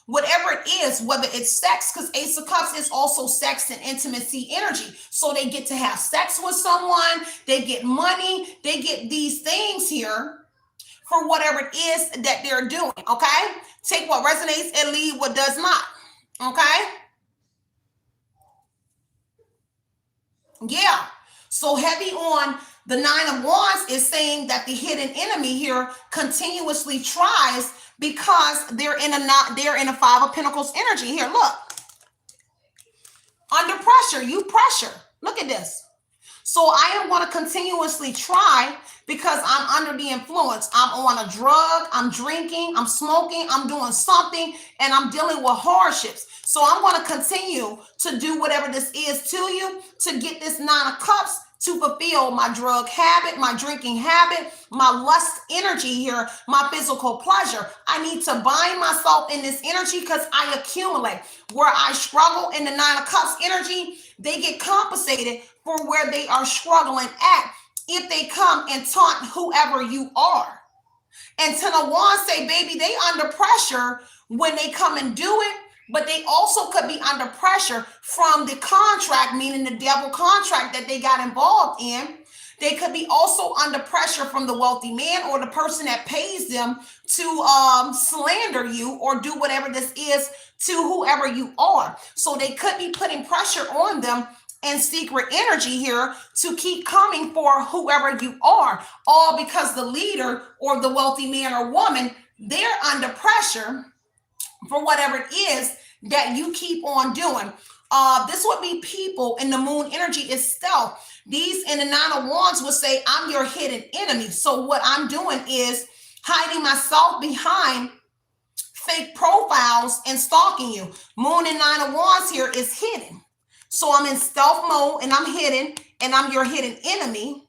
Speaker 1: whatever it is, whether it's sex, because Ace of Cups is also sex and intimacy energy. So they get to have sex with someone. They get money. They get these things here for whatever it is that they're doing. Okay, take what resonates and leave what does not. Okay, yeah. So heavy on the Nine of Wands is saying that the hidden enemy here continuously tries because they're in a Five of Pentacles energy here. Look, under pressure, you pressure. Look at this. So I am going to continuously try because I'm under the influence. I'm on a drug, I'm drinking, I'm smoking, I'm doing something, and I'm dealing with hardships. So I'm going to continue to do whatever this is to you to get this Nine of Cups to fulfill my drug habit, my drinking habit, my lust energy here, my physical pleasure. I need to bind myself in this energy because I accumulate. Where I struggle in the Nine of Cups energy, they get compensated for where they are struggling at if they come and taunt whoever you are. And Ten of Wands say, baby, they under pressure when they come and do it, but they also could be under pressure from the contract, meaning the devil contract that they got involved in. They could be also under pressure from the wealthy man or the person that pays them to slander you or do whatever this is to whoever you are. So they could be putting pressure on them and secret energy here to keep coming for whoever you are, all because the leader or the wealthy man or woman, they're under pressure for whatever it is that you keep on doing. This would be people in the moon energy itself. These in the Nine of Wands would say, I'm your hidden enemy. So what I'm doing is hiding myself behind fake profiles and stalking you. Moon and Nine of Wands here is hidden. So I'm in stealth mode and I'm hidden and I'm your hidden enemy,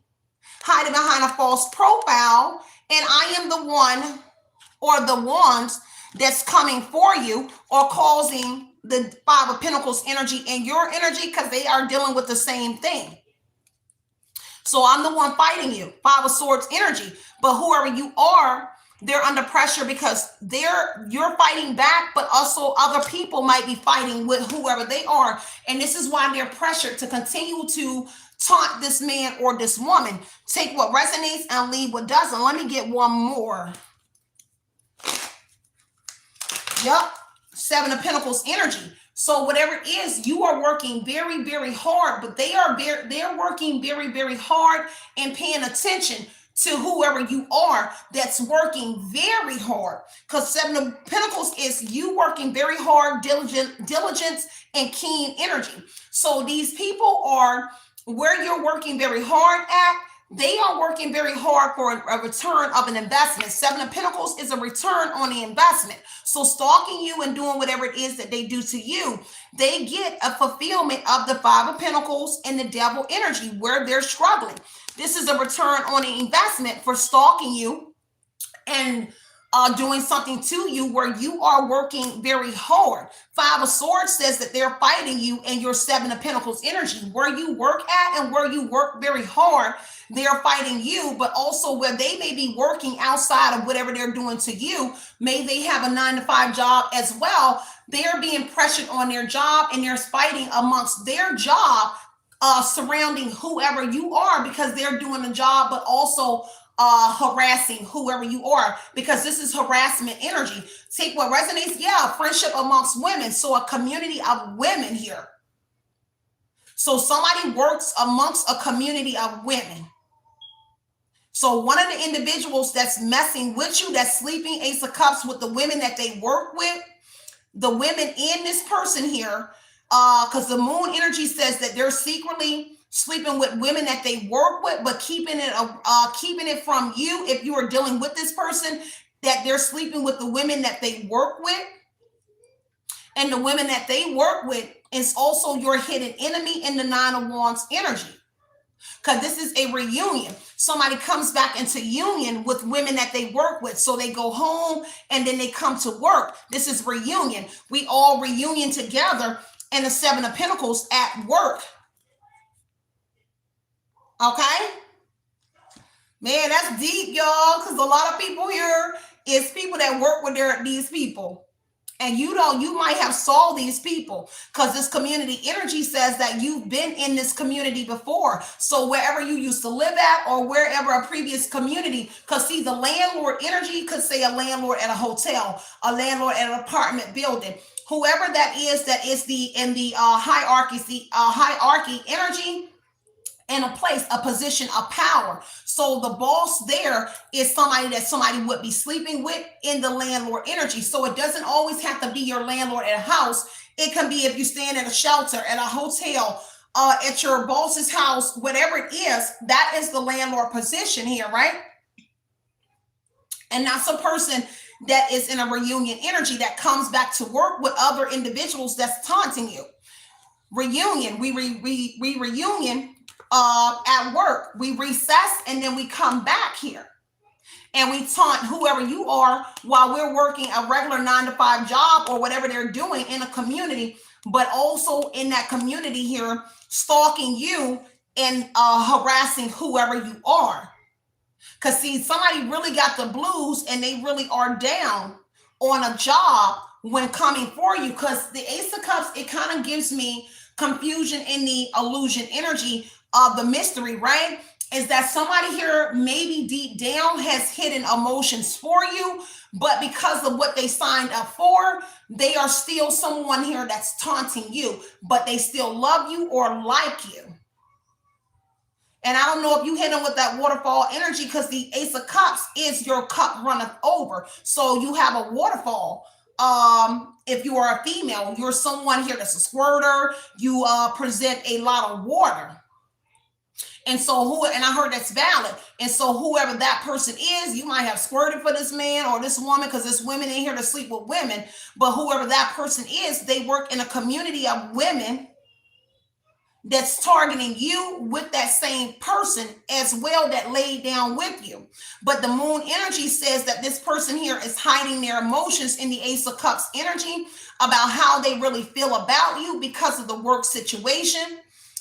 Speaker 1: hiding behind a false profile. And I am the one or the ones that's coming for you or causing the Five of Pentacles energy and your energy because they are dealing with the same thing. So I'm the one fighting you, Five of Swords energy. But whoever you are, they're under pressure because you're fighting back, but also other people might be fighting with whoever they are. And this is why they're pressured to continue to taunt this man or this woman. Take what resonates and leave what doesn't. Let me get one more. Yep, Seven of Pentacles energy. So whatever it is, you are working very, very hard, but they're working very, very hard and paying attention to whoever you are that's working very hard. Because Seven of Pentacles is you working very hard, diligence, and keen energy. So these people are where you're working very hard at. They are working very hard for a return of an investment. Seven of Pentacles is a return on the investment. So stalking you and doing whatever it is that they do to you, they get a fulfillment of the Five of Pentacles and the devil energy where they're struggling. This is a return on the investment for stalking you and doing something to you where you are working very hard. Five of Swords says that they're fighting you in your Seven of Pentacles energy. Where you work at and where you work very hard, they're fighting you, but also where they may be working outside of whatever they're doing to you. May they have a 9-to-5 job as well. They're being pressured on their job and they're fighting amongst their job surrounding whoever you are because they're doing the job, but also harassing whoever you are because this is harassment energy. Take what resonates. Yeah, friendship amongst women. So a community of women here. So somebody works amongst a community of women. So one of the individuals that's messing with you, that's sleeping Ace of Cups with the women that they work with, the women in this person here, because the moon energy says that they're secretly sleeping with women that they work with, but keeping it from you if you are dealing with this person, that they're sleeping with the women that they work with. And the women that they work with is also your hidden enemy in the Nine of Wands energy. Because this is a reunion. Somebody comes back into union with women that they work with. So they go home and then they come to work. This is reunion. We all reunion together in the Seven of Pentacles at work. Okay? Man, that's deep, y'all. Because a lot of people here is people that work with these people. And you might have saw these people, because this community energy says that you've been in this community before. So wherever you used to live at, or wherever a previous community, because see, the landlord energy could say a landlord at a hotel, a landlord at an apartment building, whoever that is the in the hierarchy, the hierarchy energy, in a place, a position of power. So the boss there is somebody that somebody would be sleeping with in the landlord energy. So it doesn't always have to be your landlord at a house. It can be if you stand at a shelter, at a hotel, at your boss's house, whatever it is, that is the landlord position here, right? And that's a person that is in a reunion energy that comes back to work with other individuals that's taunting you. Reunion, we reunion at work, we recess, and then we come back here and we taunt whoever you are while we're working a regular 9-to-5 job or whatever they're doing in a community, but also in that community here, stalking you and harassing whoever you are. Because see, somebody really got the blues and they really are down on a job when coming for you. Because the Ace of Cups, it kind of gives me confusion in the illusion energy of the mystery, right? Is that somebody here maybe deep down has hidden emotions for you, but because of what they signed up for, they are still someone here that's taunting you, but they still love you or like you. And I don't know if you hit them with that waterfall energy, because the Ace of Cups is your cup runneth over. So you have a waterfall. If you are a female, you're someone here that's a squirter. You present a lot of water. And so and I heard that's valid. And so whoever that person is, you might have squirted for this man or this woman, because there's women in here to sleep with women. But whoever that person is, they work in a community of women that's targeting you with that same person as well that laid down with you. But the moon energy says that this person here is hiding their emotions in the Ace of Cups energy about how they really feel about you because of the work situation.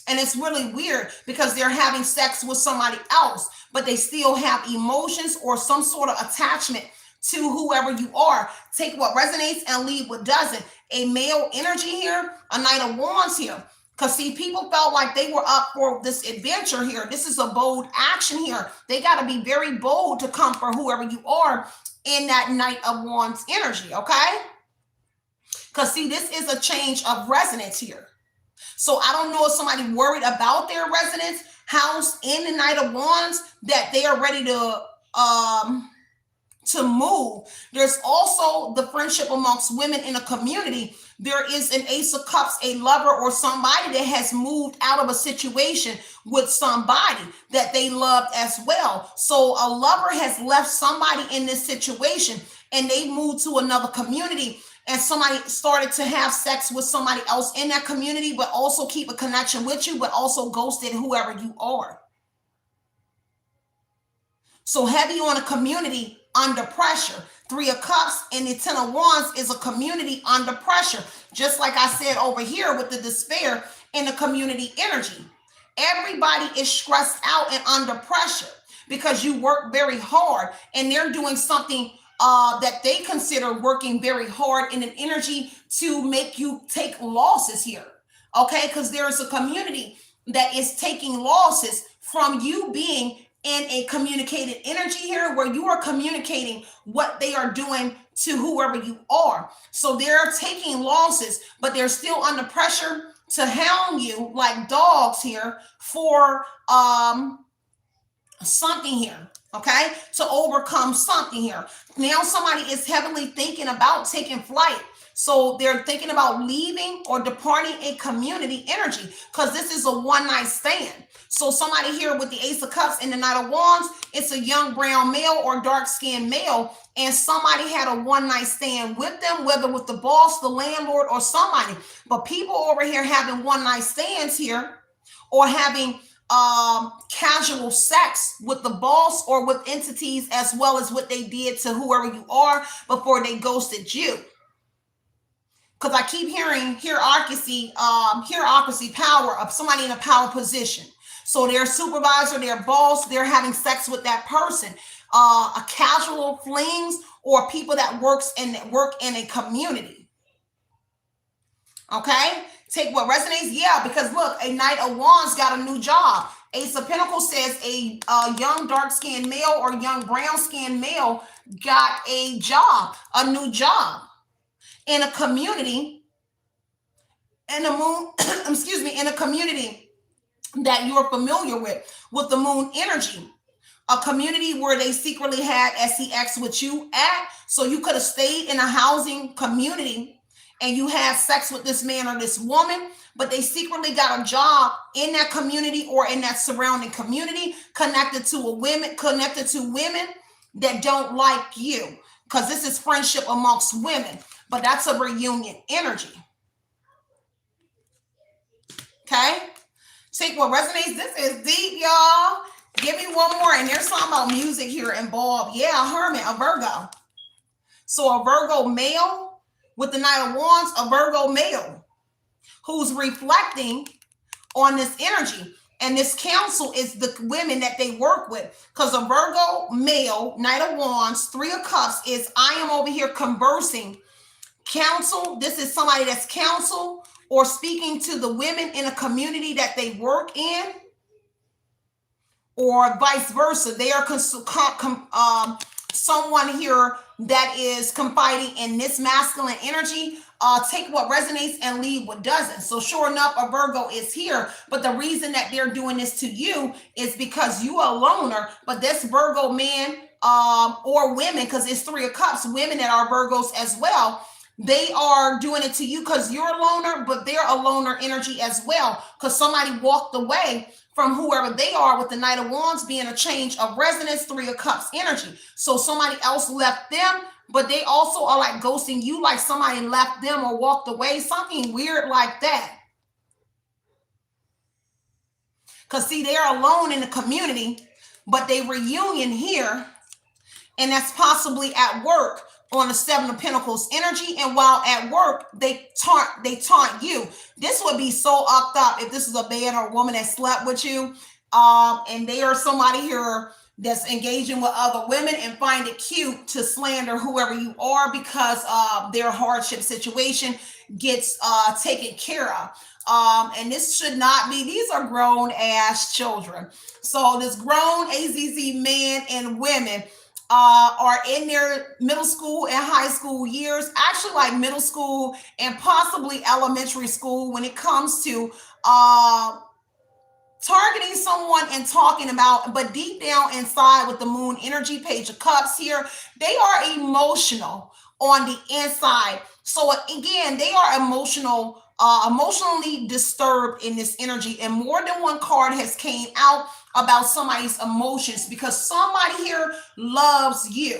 Speaker 1: And it's really weird because they're having sex with somebody else, but they still have emotions or some sort of attachment to whoever you are. Take what resonates and leave what doesn't. A male energy here, a Knight of Wands here. Because see, people felt like they were up for this adventure here. This is a bold action here. They got to be very bold to come for whoever you are in that Knight of Wands energy, okay? Because see, this is a change of resonance here. So I don't know if somebody worried about their residence house in the Knight of Wands, that they are ready to move. There's also the friendship amongst women in a community. There is an Ace of Cups, a lover or somebody that has moved out of a situation with somebody that they loved as well. So a lover has left somebody in this situation and they moved to another community, and somebody started to have sex with somebody else in that community, but also keep a connection with you, but also ghosted whoever you are. So heavy on a community under pressure. 3 of Cups and the 10 of Wands is a community under pressure. Just like I said over here with the despair in the community energy. Everybody is stressed out and under pressure because you work very hard, and they're doing something that they consider working very hard in an energy to make you take losses here. Okay, because there's a community that is taking losses from you being in a communicated energy here, where you are communicating what they are doing to whoever you are. So they're taking losses, but they're still under pressure to hound you like dogs here for something here, okay, to overcome something here. Now somebody is heavily thinking about taking flight. So they're thinking about leaving or departing a community energy, because this is a one-night stand. So somebody here with the Ace of Cups and the Knight of Wands, it's a young brown male or dark-skinned male, and somebody had a one-night stand with them, whether with the boss, the landlord, or somebody. But people over here having one-night stands here, or having casual sex with the boss or with entities, as well as what they did to whoever you are before they ghosted you. Because I keep hearing hierarchy power of somebody in a power position. So their supervisor, their boss, they're having sex with that person. A casual flings, or people that work in a community. Okay? Take what resonates. Yeah, because look, a Knight of Wands got a new job. Ace of Pentacles says a young dark-skinned male or young brown-skinned male got a job, a new job in a community, in a moon, excuse me, in a community that you're familiar with the moon energy. A community where they secretly had sex with you at. So you could have stayed in a housing community and you had sex with this man or this woman, but they secretly got a job in that community or in that surrounding community connected to women that don't like you. Because this is friendship amongst women, but that's a reunion energy. Okay? Take what resonates. This is deep, y'all. Give me one more. And there's something about music here involved. Yeah, a hermit, a Virgo. So a Virgo male with the Knight of Wands, a Virgo male who's reflecting on this energy. And this council is the women that they work with. Because a Virgo male, Knight of Wands, Three of Cups is, I am over here conversing. Counsel, this is somebody that's counsel or speaking to the women in a community that they work in, or vice versa. They are someone here that is confiding in this masculine energy. Take what resonates and leave what doesn't. So sure enough, a Virgo is here, but the reason that they're doing this to you is because you are a loner. But this Virgo man or women, because it's Three of Cups, women that are Virgos as well, they are doing it to you because you're a loner, but they're a loner energy as well, because somebody walked away from whoever they are, with the Knight of Wands being a change of resonance, Three of Cups energy. So somebody else left them, but they also are like ghosting you, like somebody left them or walked away, something weird like that. Because see, they're alone in the community, but they reunion here, and that's possibly at work on the Seven of Pentacles energy. And while at work, they taunt you. This would be so up if this is a man or a woman that slept with you, and they are somebody here that's engaging with other women and find it cute to slander whoever you are because their hardship situation gets taken care of. And this should not be, these are grown ass children. So this grown AZZ men and women are in their middle school and high school years, actually like middle school and possibly elementary school, when it comes to targeting someone and talking about, but deep down inside with the moon energy, Page of Cups here, they are emotional on the inside. So again, they are emotionally disturbed in this energy, and more than one card has came out about somebody's emotions, because somebody here loves you,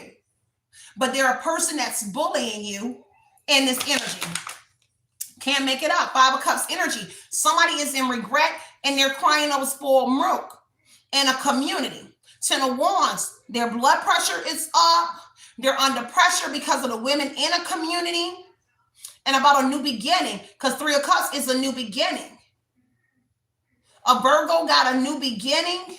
Speaker 1: but they're a person that's bullying you in this energy. Can't make it up. Five of Cups energy. Somebody is in regret and they're crying over spoiled milk in a community. Ten of Wands, their blood pressure is up. They're under pressure because of the women in a community and about a new beginning, because Three of Cups is a new beginning. A Virgo got a new beginning,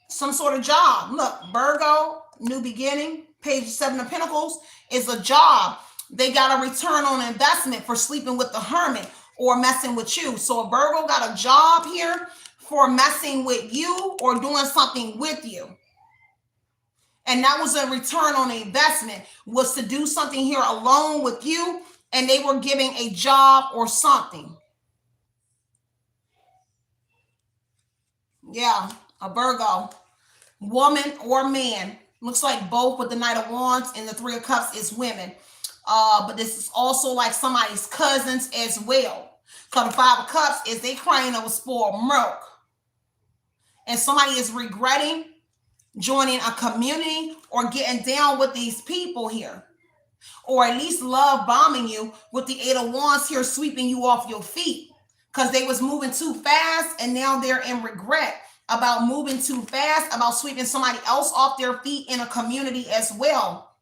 Speaker 1: some sort of job. Look, Virgo, new beginning. Page Seven of Pentacles is a job. They got a return on investment for sleeping with the hermit or messing with you. So a Virgo got a job here for messing with you or doing something with you. And that was a return on the investment, was to do something here alone with you, and they were giving a job or something. Yeah, a Virgo, woman or man. Looks like both, with the Knight of Wands and the Three of Cups is women. But this is also like somebody's cousins as well. Because the Five of Cups is they crying over spoiled milk. And somebody is regretting joining a community or getting down with these people here. Or at least love bombing you with the Eight of Wands here, sweeping you off your feet. Because they was moving too fast, and now they're in regret about moving too fast, about sweeping somebody else off their feet in a community as well.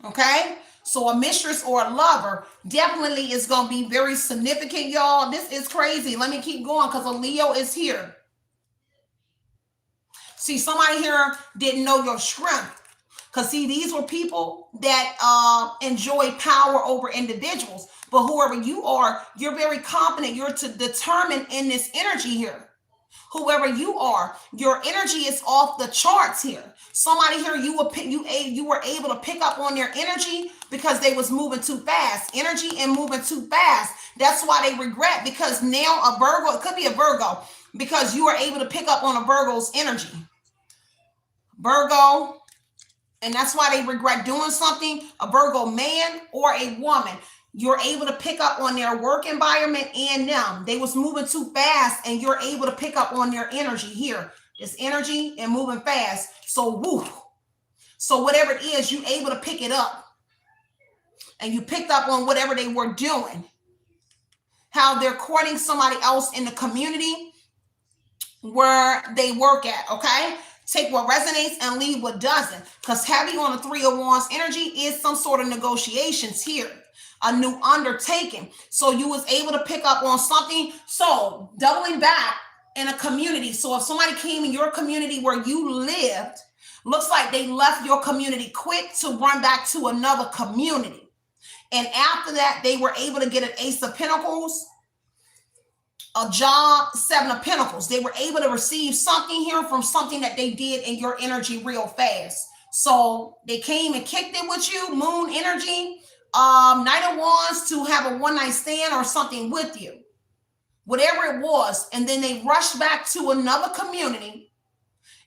Speaker 1: Okay? So a mistress or a lover definitely is going to be very significant, y'all. This is crazy. Let me keep going because a Leo is here. See, somebody here didn't know your strength. Because see, these were people that enjoy power over individuals. But whoever you are, you're very confident. You're determined in this energy here. Whoever you are, your energy is off the charts here. Somebody here, you were able to pick up on their energy because they was moving too fast. Energy and moving too fast. That's why they regret, because now a Virgo, it could be a Virgo, because you are able to pick up on a Virgo's energy. Virgo, and that's why they regret doing something. A Virgo man or a woman, you're able to pick up on their work environment and them. They was moving too fast, and you're able to pick up on their energy here. This energy and moving fast. So woo. So whatever it is, you able to pick it up. And you picked up on whatever they were doing. How they're courting somebody else in the community where they work at, okay? Take what resonates and leave what doesn't. Because heavy on the 3 of Wands energy is some sort of negotiations here. A new undertaking. So you was able to pick up on something. So doubling back in a community. So if somebody came in your community where you lived, looks like they left your community quick to run back to another community. And after that, they were able to get an Ace of Pentacles, a job, 7 of Pentacles. They were able to receive something here from something that they did in your energy real fast. So they came and kicked it with you, moon energy. Knight of Wands to have a one-night stand or something with you, whatever it was, and then they rushed back to another community,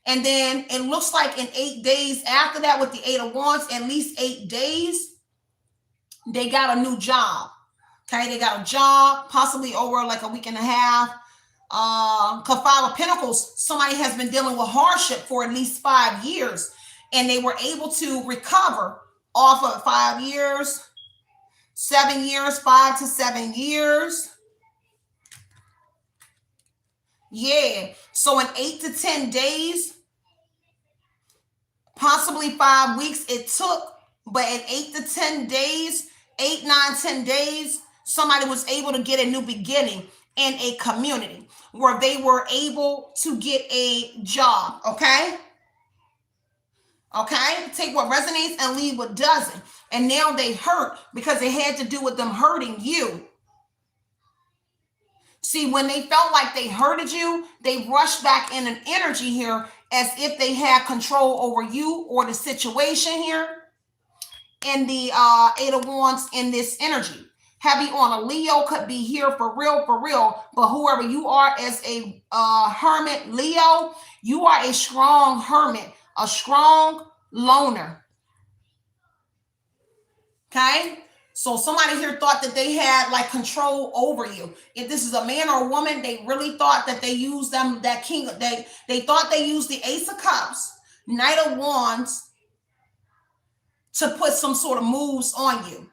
Speaker 1: and then it looks like in 8 days after that, with the 8 of Wands, at least 8 days, they got a new job. Okay, they got a job, possibly over like a week and a half. 5 of Pentacles, somebody has been dealing with hardship for at least 5 years, and they were able to recover off of 5 years. 7 years, 5 to 7 years. Yeah. So in 8 to 10 days, possibly 5 weeks it took, but in 8 to 10 days, 8, 9, 10 days, somebody was able to get a new beginning in a community where they were able to get a job. Okay. Okay, take what resonates and leave what doesn't. And now they hurt because it had to do with them hurting you. See, when they felt like they hurted you, they rushed back in an energy here as if they had control over you or the situation here. And the 8 of Wands in this energy. Heavy on a Leo could be here for real. But whoever you are as a hermit Leo, you are a strong hermit. A strong loner. Okay, so somebody here thought that they had like control over you. If this is a man or a woman, they really thought that they used them, that king, they thought they used the Ace of Cups, Knight of Wands to put some sort of moves on you.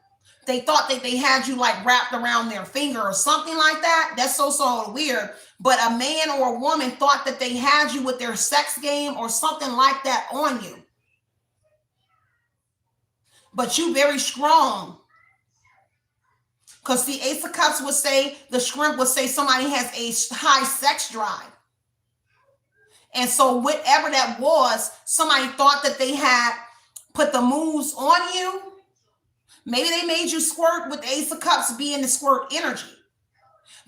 Speaker 1: They thought that they had you like wrapped around their finger or something like that. That's so weird. But a man or a woman thought that they had you with their sex game or something like that on you. But you very strong. Because the Ace of Cups would say, the shrimp would say somebody has a high sex drive. And so whatever that was, somebody thought that they had put the moves on you. Maybe they made you squirt with the Ace of Cups being the squirt energy.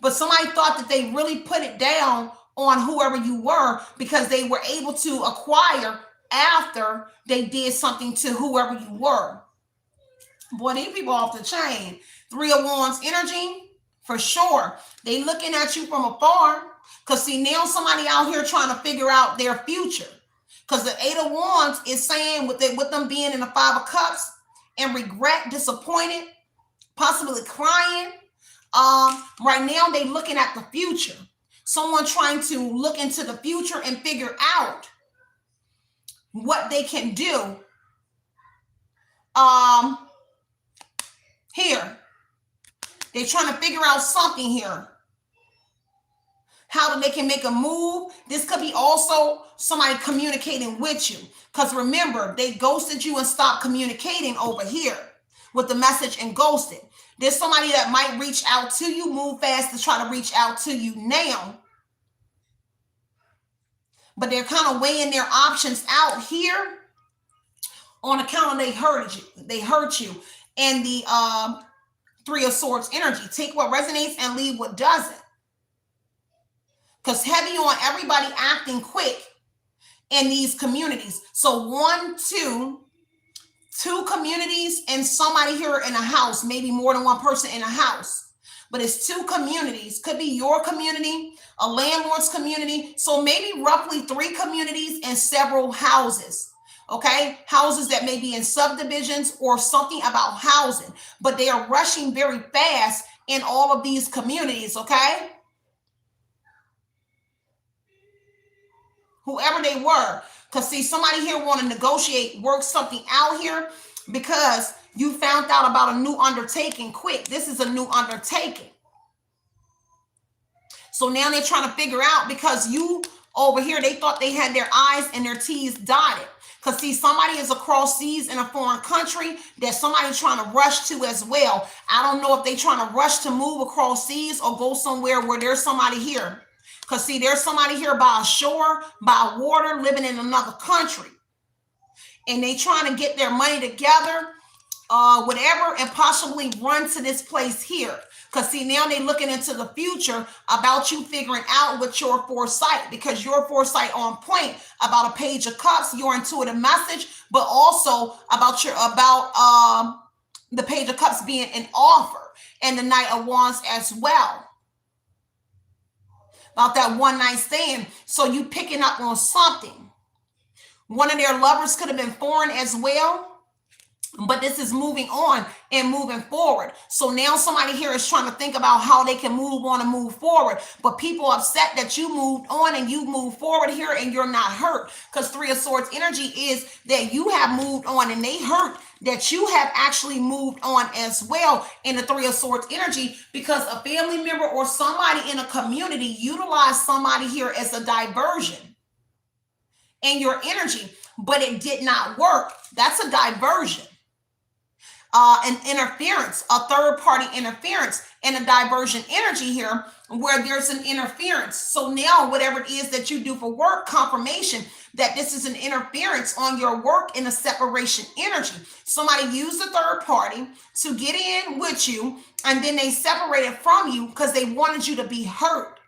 Speaker 1: But somebody thought that they really put it down on whoever you were because they were able to acquire after they did something to whoever you were. Boy, these people off the chain. 3 of Wands energy, for sure. They looking at you from afar. Because see, now somebody out here trying to figure out their future. Because the 8 of Wands is saying with them being in the 5 of Cups and regret, disappointed, possibly crying. Right now, they looking at the future. Someone trying to look into the future and figure out what they can do. Here, they're trying to figure out something here. How they can make a move. This could be also somebody communicating with you. Because remember, they ghosted you and stopped communicating over here with the message and ghosted. There's somebody that might reach out to you, move fast to try to reach out to you now. But they're kind of weighing their options out here. on account of they hurt you. And the Three of Swords energy. Take what resonates and leave what doesn't. Because heavy on everybody acting quick in these communities. So two communities and somebody here in a house, maybe more than one person in a house, but it's two communities. Could be your community, a landlord's community. So maybe roughly 3 communities and several houses. Okay, houses that may be in subdivisions or something about housing, but they are rushing very fast in all of these communities. Okay, whoever they were, because see, somebody here want to negotiate, work something out here, because you found out about a new undertaking quick. This is a new undertaking. So now they're trying to figure out, because you over here, they thought they had their I's and their T's dotted. Because see, somebody is across seas in a foreign country that somebody's trying to rush to as well. I don't know if they're trying to rush to move across seas or go somewhere where there's somebody here. Because see, there's somebody here by a shore, by water, living in another country. And they trying to get their money together, whatever, and possibly run to this place here. Because see, now they're looking into the future about you figuring out with your foresight, because your foresight on point about a Page of Cups, your intuitive message, but also about the Page of Cups being an offer, and the Knight of Wands as well. About that one night stand. So you picking up on something. One of their lovers could have been foreign as well. But this is moving on and moving forward. So now somebody here is trying to think about how they can move on and move forward. But people upset that you moved on and you moved forward here and you're not hurt. Because Three of Swords energy is that you have moved on and they hurt that you have actually moved on as well in the Three of Swords energy, because a family member or somebody in a community utilized somebody here as a diversion in your energy, but it did not work. That's a diversion. An interference, a third party interference, and a diversion energy here where there's an interference. So now whatever it is that you do for work, confirmation that this is an interference on your work in a separation energy. Somebody used a third party to get in with you, and then they separated from you because they wanted you to be hurt.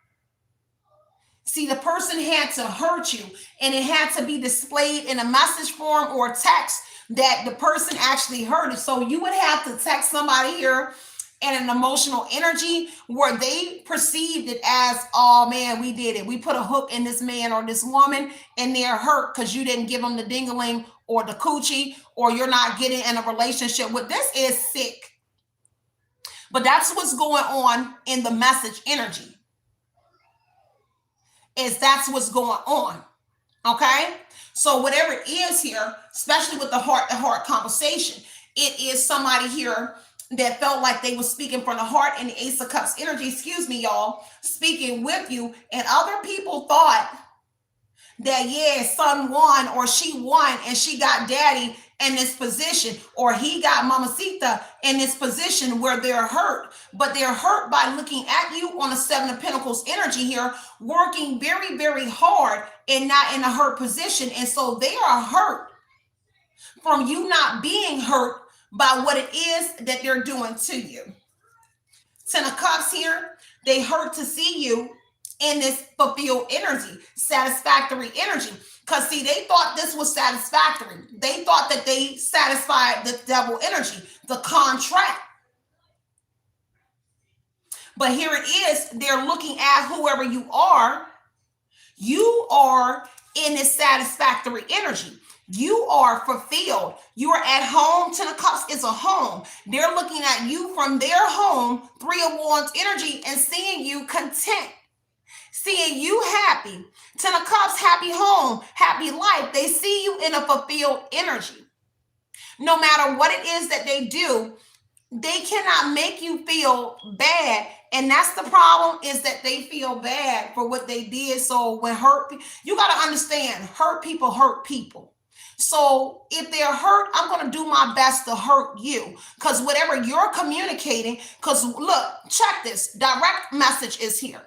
Speaker 1: See, the person had to hurt you, and it had to be displayed in a message form or text that the person actually heard it. So you would have to text somebody here in an emotional energy where they perceived it as, oh man, we did it. We put a hook in this man or this woman, and they're hurt because you didn't give them the ding-a-ling or the coochie, or you're not getting in a relationship with. This is sick. But that's what's going on in the message energy. Is that's what's going on. Okay? So whatever it is here, especially with the heart-to-heart conversation, it is somebody here that felt like they were speaking from the heart in the Ace of Cups energy, excuse me, y'all, speaking with you. And other people thought that, yeah, son won or she won and she got daddy in this position, or he got mamacita in this position where they're hurt. But they're hurt by looking at you on the Seven of Pentacles energy here, working very, very hard and not in a hurt position. And so they are hurt from you not being hurt by what it is that they're doing to you. Ten of Cups here, they hurt to see you in this fulfilled energy, satisfactory energy. Because see, they thought this was satisfactory. They thought that they satisfied the devil energy, the contract. But here it is, they're looking at whoever you are. You are in this satisfactory energy. You are fulfilled. You are at home. Ten of Cups is a home. They're looking at you from their home, Three of Wands energy, and seeing you content. Seeing you happy. Ten of Cups, happy home, happy life. They see you in a fulfilled energy. No matter what it is that they do, they cannot make you feel bad. And that's the problem, is that they feel bad for what they did. So when hurt, you got to understand, hurt people hurt people. So if they're hurt, I'm going to do my best to hurt you, because whatever you're communicating, because look, check this, direct message is here.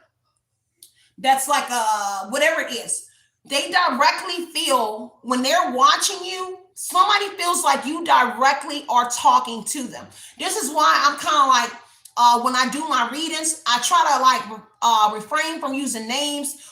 Speaker 1: That's like whatever it is, they directly feel when they're watching you, Somebody feels like you directly are talking to them. This is why I'm kind of like, when I do my readings, I try to like refrain from using names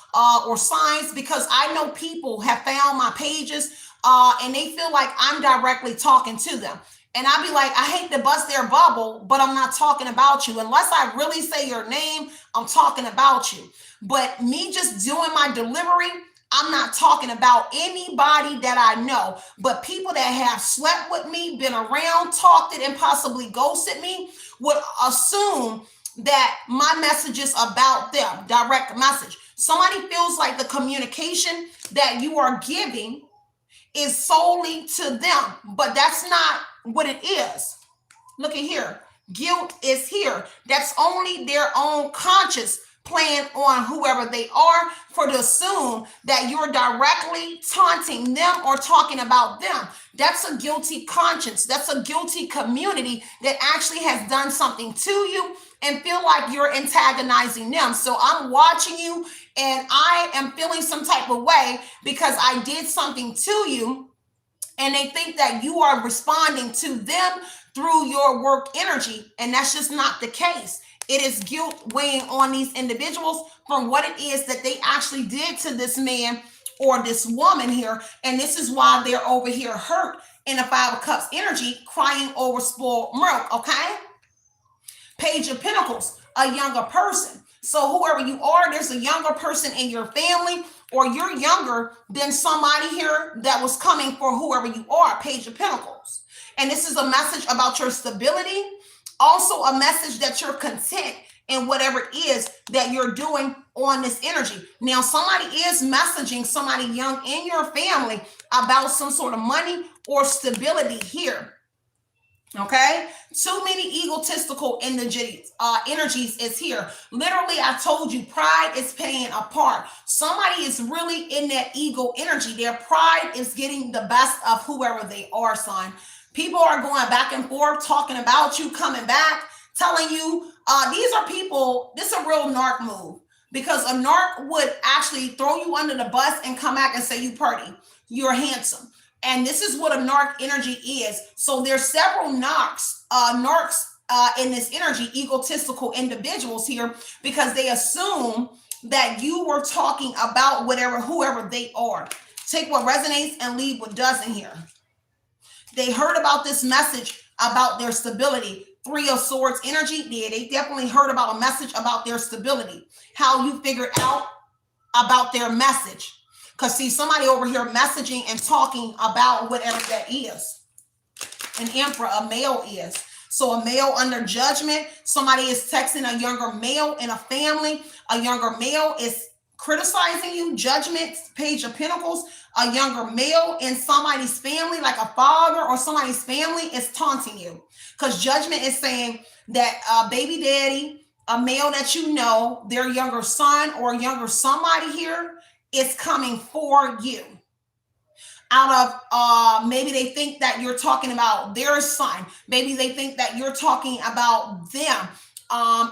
Speaker 1: or signs, because I know people have found my pages and they feel like I'm directly talking to them. And I'd be like, I hate to bust their bubble, but I'm not talking about you. Unless I really say your name, I'm talking about you. But me just doing my delivery, I'm not talking about anybody that I know, but people that have slept with me, been around, talked it, and possibly ghosted me would assume that my message is about them, direct message. Somebody feels like the communication that you are giving is solely to them, but that's not what it is. Look at here. Guilt is here. That's only their own conscious plan on whoever they are for to assume that you're directly taunting them or talking about them. That's a guilty conscience. That's a guilty community that actually has done something to you and feel like you're antagonizing them. So I'm watching you and I am feeling some type of way because I did something to you, and they think that you are responding to them through your work energy, and that's just not the case. It is guilt weighing on these individuals from what it is that they actually did to this man or this woman here, and this is why they're over here hurt in the Five of Cups energy, crying over spoiled milk, okay? Page of Pentacles, a younger person. So whoever you are, there's a younger person in your family, or you're younger than somebody here that was coming for whoever you are, Page of Pentacles. And this is a message about your stability, also a message that you're content in whatever it is that you're doing on this energy. Now, somebody is messaging somebody young in your family about some sort of money or stability here. Okay, too many egotistical energies is here. Literally, I told you, pride is playing a part. Somebody is really in that ego energy. Their pride is getting the best of whoever they are, son. People are going back and forth, talking about you, coming back, telling you, these are people, this is a real narc move, because a narc would actually throw you under the bus and come back and say, you pretty, you're handsome. And this is what a narc energy is. So there's several narcs in this energy, egotistical individuals here, because they assume that you were talking about whoever they are. Take what resonates and leave what doesn't here. They heard about this message about their stability. Three of Swords energy. Yeah, they definitely heard about a message about their stability. How you figured out about their message. Because see, somebody over here messaging and talking about whatever that is. An emperor, a male is. So a male under judgment. Somebody is texting a younger male in a family. A younger male is criticizing you. Judgment, Page of Pentacles. A younger male in somebody's family, like a father or somebody's family, is taunting you. Because judgment is saying that baby daddy, a male that you know, their younger son or younger somebody here, is coming for you. Out of maybe they think that you're talking about their son. Maybe they think that you're talking about them.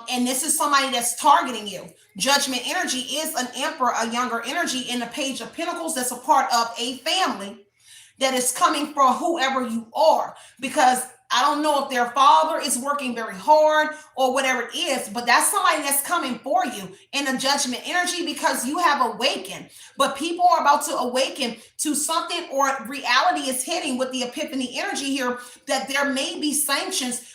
Speaker 1: And this is somebody that's targeting you. Judgment energy is an emperor, a younger energy in the Page of Pentacles that's a part of a family that is coming for whoever you are. Because I don't know if their father is working very hard or whatever it is, but that's somebody that's coming for you in the judgment energy, because you have awakened. But people are about to awaken to something, or reality is hitting with the epiphany energy here, that there may be sanctions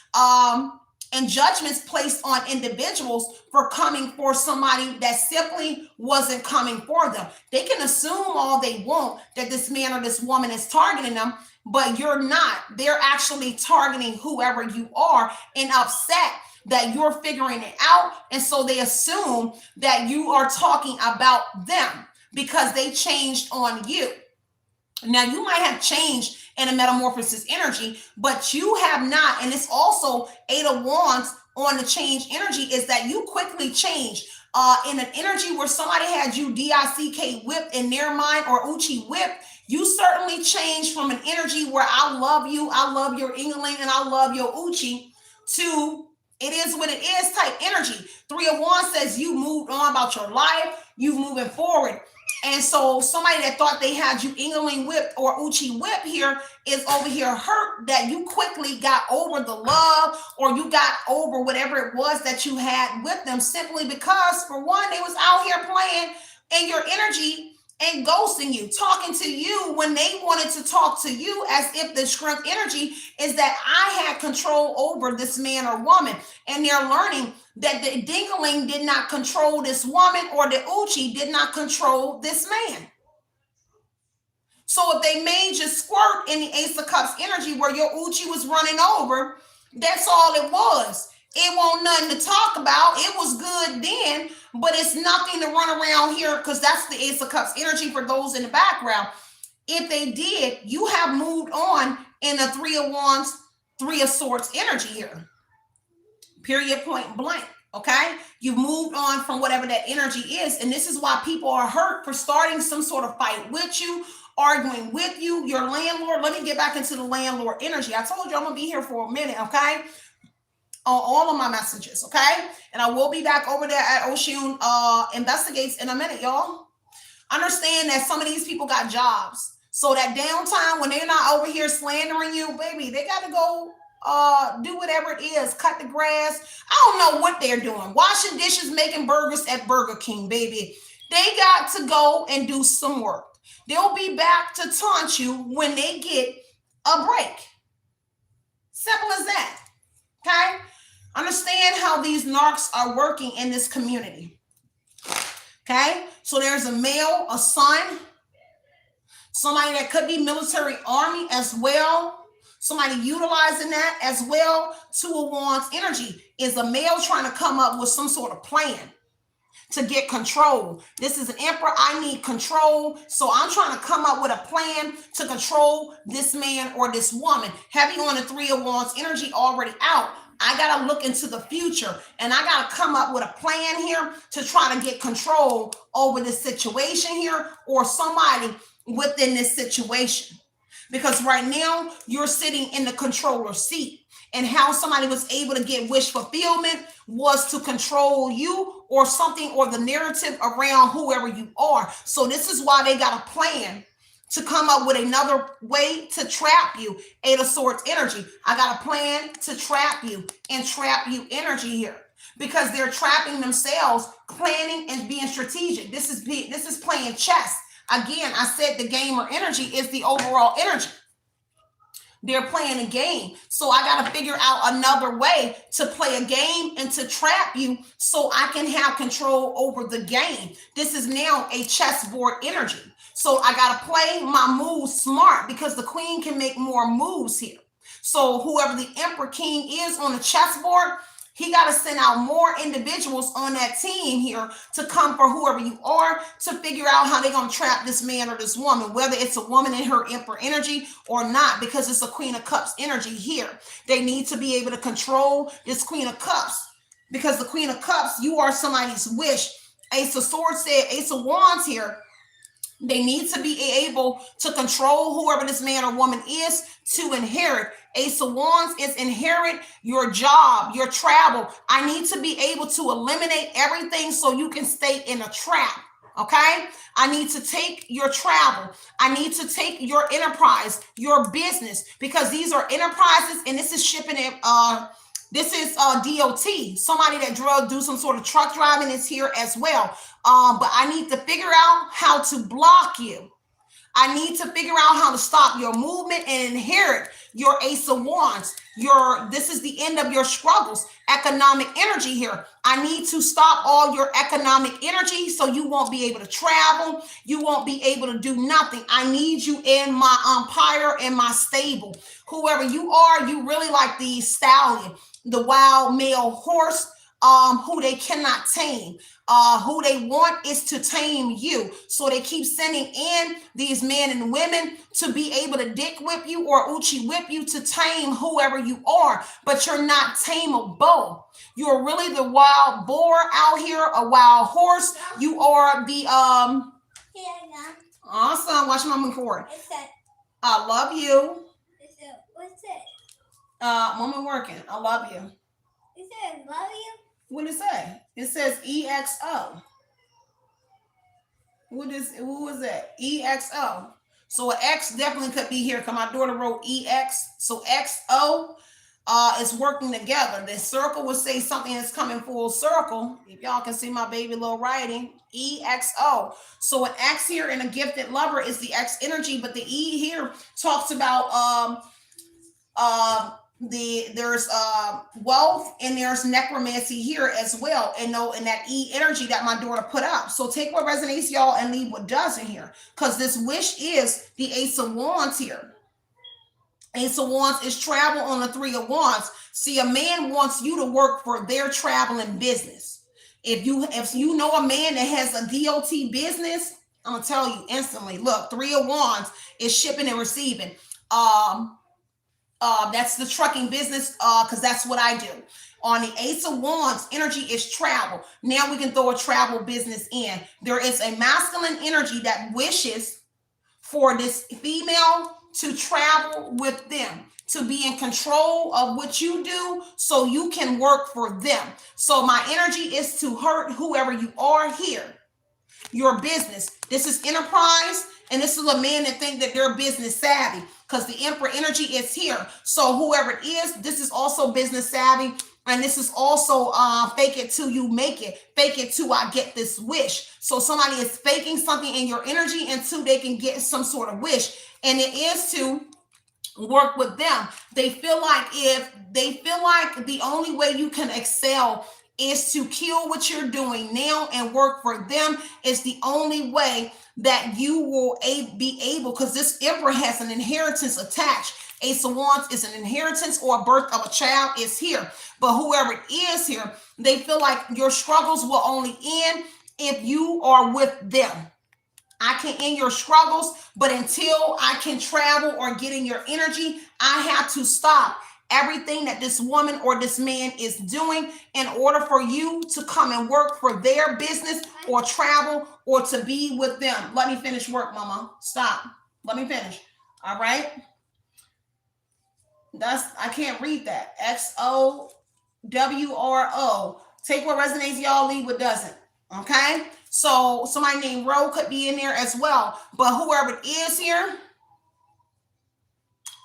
Speaker 1: and judgments placed on individuals for coming for somebody that simply wasn't coming for them. They can assume all they want that this man or this woman is targeting them, but you're not. They're actually targeting whoever you are and upset that you're figuring it out. And so they assume that you are talking about them because they changed on you. Now, you might have changed in a metamorphosis energy, but you have not. And it's also Eight of Wands on the change energy, is that you quickly change in an energy where somebody had you DICK whipped in their mind, or Uchi whipped. You certainly changed from an energy where I love you, I love your England, and I love your Uchi, to it is what it is type energy. Three of Wands says you moved on about your life, you moving forward. And so somebody that thought they had you England whip or Uchi whip here is over here hurt that you quickly got over the love or you got over whatever it was that you had with them, simply because, for one, they was out here playing in your energy and ghosting you, talking to you when they wanted to talk to you, as if the strength energy is that I had control over this man or woman. And they're learning that the dingling did not control this woman, or the Uchi did not control this man. So if they made you squirt in the Ace of Cups energy where your Uchi was running over, that's all it was. It wasn't nothing to talk about. It was good then, but it's nothing to run around here, because that's the Ace of Cups energy for those in the background. If they did, you have moved on in the Three of Wands, Three of Swords energy here. Period, point blank. Okay, you've moved on from whatever that energy is, and this is why people are hurt for starting some sort of fight with you, arguing with you, your landlord. Let me get back into the landlord energy. I told you I'm gonna be here for a minute, okay, on all of my messages, okay, and I will be back over there at Oshun Investigates in a minute, y'all. Understand that some of these people got jobs, so that downtime when they're not over here slandering you, baby, they got to go do whatever it is, cut the grass. I don't know what they're doing, washing dishes, making burgers at Burger King, baby. They got to go and do some work. They'll be back to taunt you when they get a break. Simple as that. Okay, understand how these narcs are working in this community. Okay, so there's a male, a son, somebody that could be military, army as well. Somebody utilizing that as well. Two of Wands energy is a male trying to come up with some sort of plan to get control. This is an emperor. I need control. So I'm trying to come up with a plan to control this man or this woman. Heavy on the Three of Wands energy already out. I got to look into the future, and I got to come up with a plan here to try to get control over this situation here, or somebody within this situation. Because right now you're sitting in the controller seat, and how somebody was able to get wish fulfillment was to control you or something, or the narrative around whoever you are. So this is why they got a plan to come up with another way to trap you. Eight of Swords energy. I got a plan to trap you and trap you energy here, because they're trapping themselves, planning and being strategic. This is playing chess. Again, I said the gamer energy is the overall energy. They're playing a game. So I got to figure out another way to play a game and to trap you so I can have control over the game. This is now a chessboard energy. So I got to play my moves smart, because the queen can make more moves here. So whoever the emperor king is on the chessboard, he got to send out more individuals on that team here to come for whoever you are, to figure out how they're going to trap this man or this woman, whether it's a woman in her emperor energy or not, because it's a Queen of Cups energy here. They need to be able to control this Queen of Cups, because the Queen of Cups, you are somebody's wish. Ace of Swords said, Ace of Wands here. They need to be able to control whoever this man or woman is to inherit. Ace of Wands is inherit your job, your travel. I need to be able to eliminate everything so you can stay in a trap. Okay, I need to take your travel. I need to take your enterprise, your business, because these are enterprises, and this is shipping it. This is DOT. Somebody that do some sort of truck driving is here as well. But I need to figure out how to block you. I need to figure out how to stop your movement and inherit your Ace of Wands. This is the end of your struggles. Economic energy here. I need to stop all your economic energy so you won't be able to travel. You won't be able to do nothing. I need you in my empire, in my stable. Whoever you are, you really like the stallion, the wild male horse, who they cannot tame. Who they want is to tame you. So they keep sending in these men and women to be able to dick whip you or Uchi whip you to tame whoever you are. But you're not tameable. You're really the wild boar out here, a wild horse. You are the awesome. Watch my record. I love you.
Speaker 2: What's it?
Speaker 1: Mama working. I love you.
Speaker 2: It says love you.
Speaker 1: What did it say? It says EXO. Who is that? EXO. So an X definitely could be here because my daughter wrote EX. So XO is working together. The circle would say something that's coming full circle. If y'all can see my baby little writing, EXO. So an X here and a gifted lover is the X energy, but the E here talks about there's wealth and there's necromancy here as well, and no, and that E energy that my daughter put up. So take what resonates, y'all, and leave what doesn't here, because this wish is the Ace of Wands here. Ace of Wands is travel on the Three of Wands. See, a man wants you to work for their traveling business. If you know a man that has a DOT business, I'm gonna tell you instantly. Look, Three of Wands is shipping and receiving. That's the trucking business, because that's what I do. On the Ace of Wands, energy is travel. Now we can throw a travel business in. There is a masculine energy that wishes for this female to travel with them, to be in control of what you do so you can work for them. So my energy is to hurt whoever you are here. Your business. This is enterprise, and this is a man that think that they're business savvy, because the Emperor energy is here. So whoever it is, this is also business savvy, and this is also fake it till you make it. Fake it till I get this wish. So somebody is faking something in your energy until they can get some sort of wish, and it is to work with them. They feel like the only way you can excel is to kill what you're doing now and work for them. Is the only way that you will be able, because this Emperor has an inheritance attached. Ace of Wands is an inheritance or a birth of a child is here. But whoever it is here, they feel like your struggles will only end if you are with them. I can end your struggles, but until I can travel or get in your energy, I have to stop everything that this woman or this man is doing in order for you to come and work for their business or travel or to be with them. Let me finish work, mama. Stop. Let me finish. All right. I can't read that. XOWRO. Take what resonates, y'all, leave what doesn't. Okay. So somebody named Ro could be in there as well. But whoever it is here,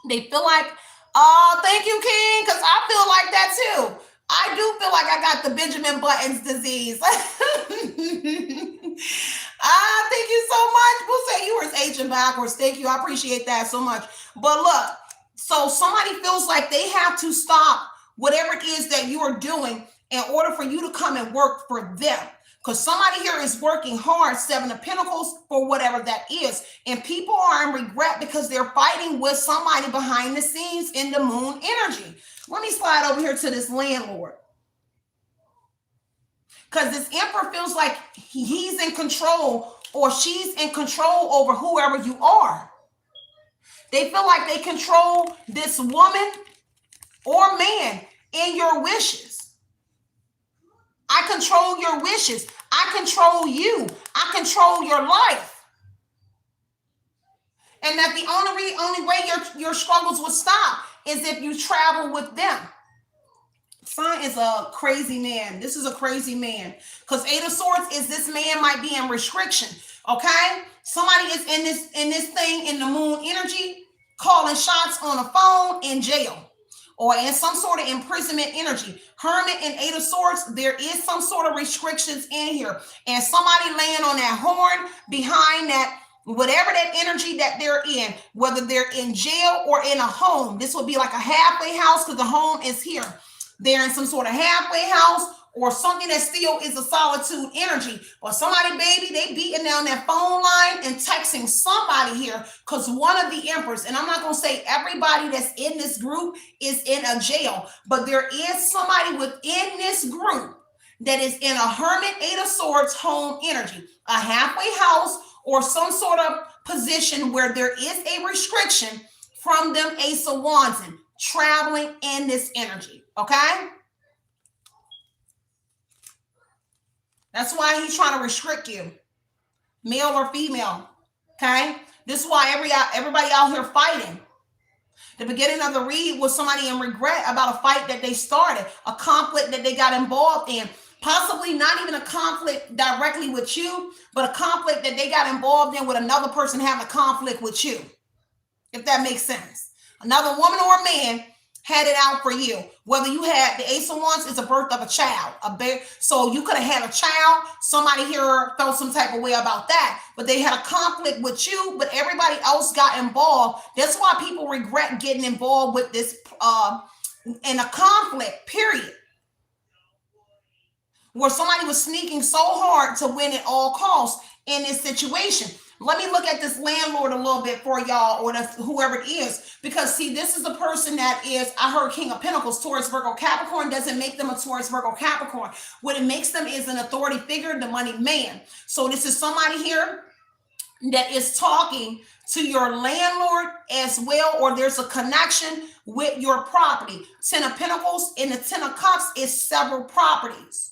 Speaker 1: they feel like, oh, thank you, King, because I feel like that too. I do feel like I got the Benjamin Buttons disease. Thank you so much. We'll say you were aging backwards. Thank you. I appreciate that so much. But look, so somebody feels like they have to stop whatever it is that you are doing in order for you to come and work for them. Because somebody here is working hard, Seven of Pentacles, for whatever that is. And people are in regret because they're fighting with somebody behind the scenes in the moon energy. Let me slide over here to this Landlord. Because this Emperor feels like he's in control or she's in control over whoever you are. They feel like they control this woman or man in your wishes. I control your wishes. I control you. I control your life. And that the only way your struggles will stop is if you travel with them. Son is a crazy man. This is a crazy man. Because Eight of Swords is this man might be in restriction. Okay? Somebody is in this thing in the moon energy, calling shots on a phone in jail. Or in some sort of imprisonment energy. Hermit and Eight of Swords, there is some sort of restrictions in here. And somebody laying on that horn behind that, whatever that energy that they're in, whether they're in jail or in a home. This would be like a halfway house because the home is here. They're in some sort of halfway house or something that still is a solitude energy. Or somebody, baby, they beating down that phone line and texting somebody here because one of the emperors, and I'm not going to say everybody that's in this group is in a jail, but there is somebody within this group that is in a Hermit, Eight of Swords, home energy, a halfway house or some sort of position where there is a restriction from them Ace of Wands and traveling in this energy. Okay? That's why he's trying to restrict you, male or female. Okay, this is why everybody out here fighting. The beginning of the read was somebody in regret about a fight that they started, a conflict that they got involved in. Possibly not even a conflict directly with you, but a conflict that they got involved in with another person having a conflict with you, if that makes sense. Another woman or a man had it out for you. Whether you had the Ace of Wands is a birth of a child, so you could have had a child. Somebody here felt some type of way about that, but they had a conflict with you, but everybody else got involved. That's why people regret getting involved with this in a conflict, period, where somebody was sneaking so hard to win at all costs in this situation. Let me look at this landlord a little bit for y'all, or whoever it is, because see, this is a person that is, I heard King of Pentacles, Taurus, Virgo, Capricorn. Doesn't make them a Taurus, Virgo, Capricorn. What it makes them is an authority figure, the money man. So this is somebody here that is talking to your landlord as well, or there's a connection with your property. 10 of Pentacles and the 10 of Cups is several properties.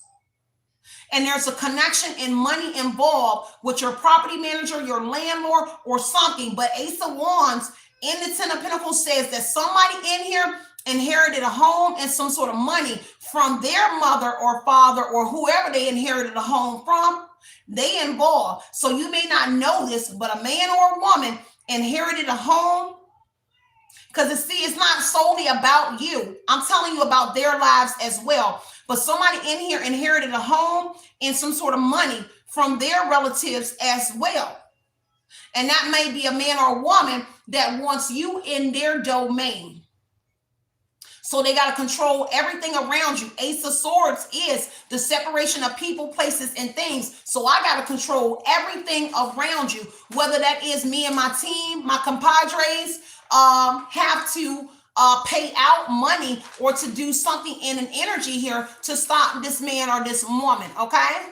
Speaker 1: And there's a connection and money involved with your property manager, your landlord, or something. But Ace of Wands in the 10 of Pentacles says that somebody in here inherited a home and some sort of money from their mother or father or whoever they inherited a home from. They involved. So you may not know this, but a man or a woman inherited a home. Because it's not solely about you. I'm telling you about their lives as well. But somebody in here inherited a home and some sort of money from their relatives as well. And that may be a man or a woman that wants you in their domain. So they got to control everything around you. Ace of Swords is the separation of people, places, and things. So I got to control everything around you, whether that is me and my team, my compadres, have to pay out money or to do something in an energy here to stop this man or this woman, okay?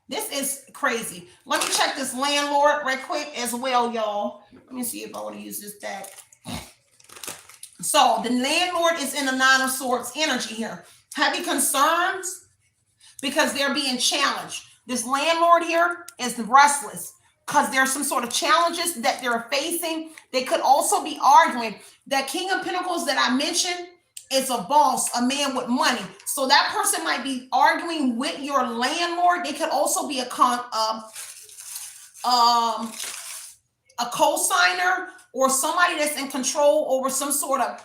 Speaker 1: This is crazy. Let me check this landlord right quick as well, y'all. Let me see if I want to use this deck. So the landlord is in the 9 of Swords energy here. Heavy concerns because they're being challenged. This landlord here is restless because there's some sort of challenges that they're facing. They could also be arguing. That King of Pentacles that I mentioned is a boss, a man with money. So that person might be arguing with your landlord. They could also be a co-signer or somebody that's in control over some sort of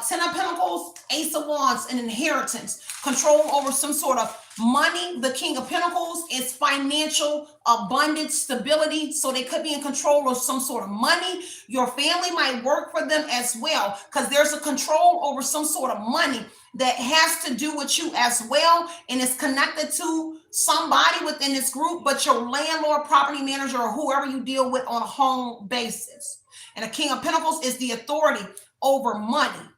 Speaker 1: 10 of Pentacles, Ace of Wands, and inheritance. Control over some sort of money. The King of Pentacles is financial abundance, stability. So they could be in control of some sort of money. Your family might work for them as well because there's a control over some sort of money that has to do with you as well. And it's connected to somebody within this group, but your landlord, property manager, or whoever you deal with on a home basis. And the King of Pentacles is the authority over money.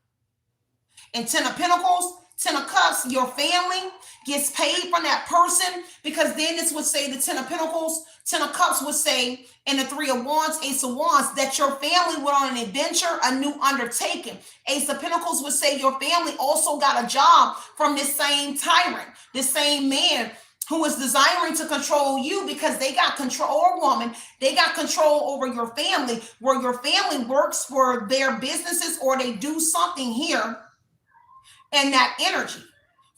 Speaker 1: And 10 of Pentacles, 10 of Cups, your family gets paid from that person, because then this would say the 10 of Pentacles, 10 of Cups would say in the 3 of Wands, Ace of Wands, that your family went on an adventure, a new undertaking. Ace of Pentacles would say your family also got a job from this same tyrant, this same man who is desiring to control you, because they got control, or woman, they got control over your family, where your family works for their businesses or they do something here in that energy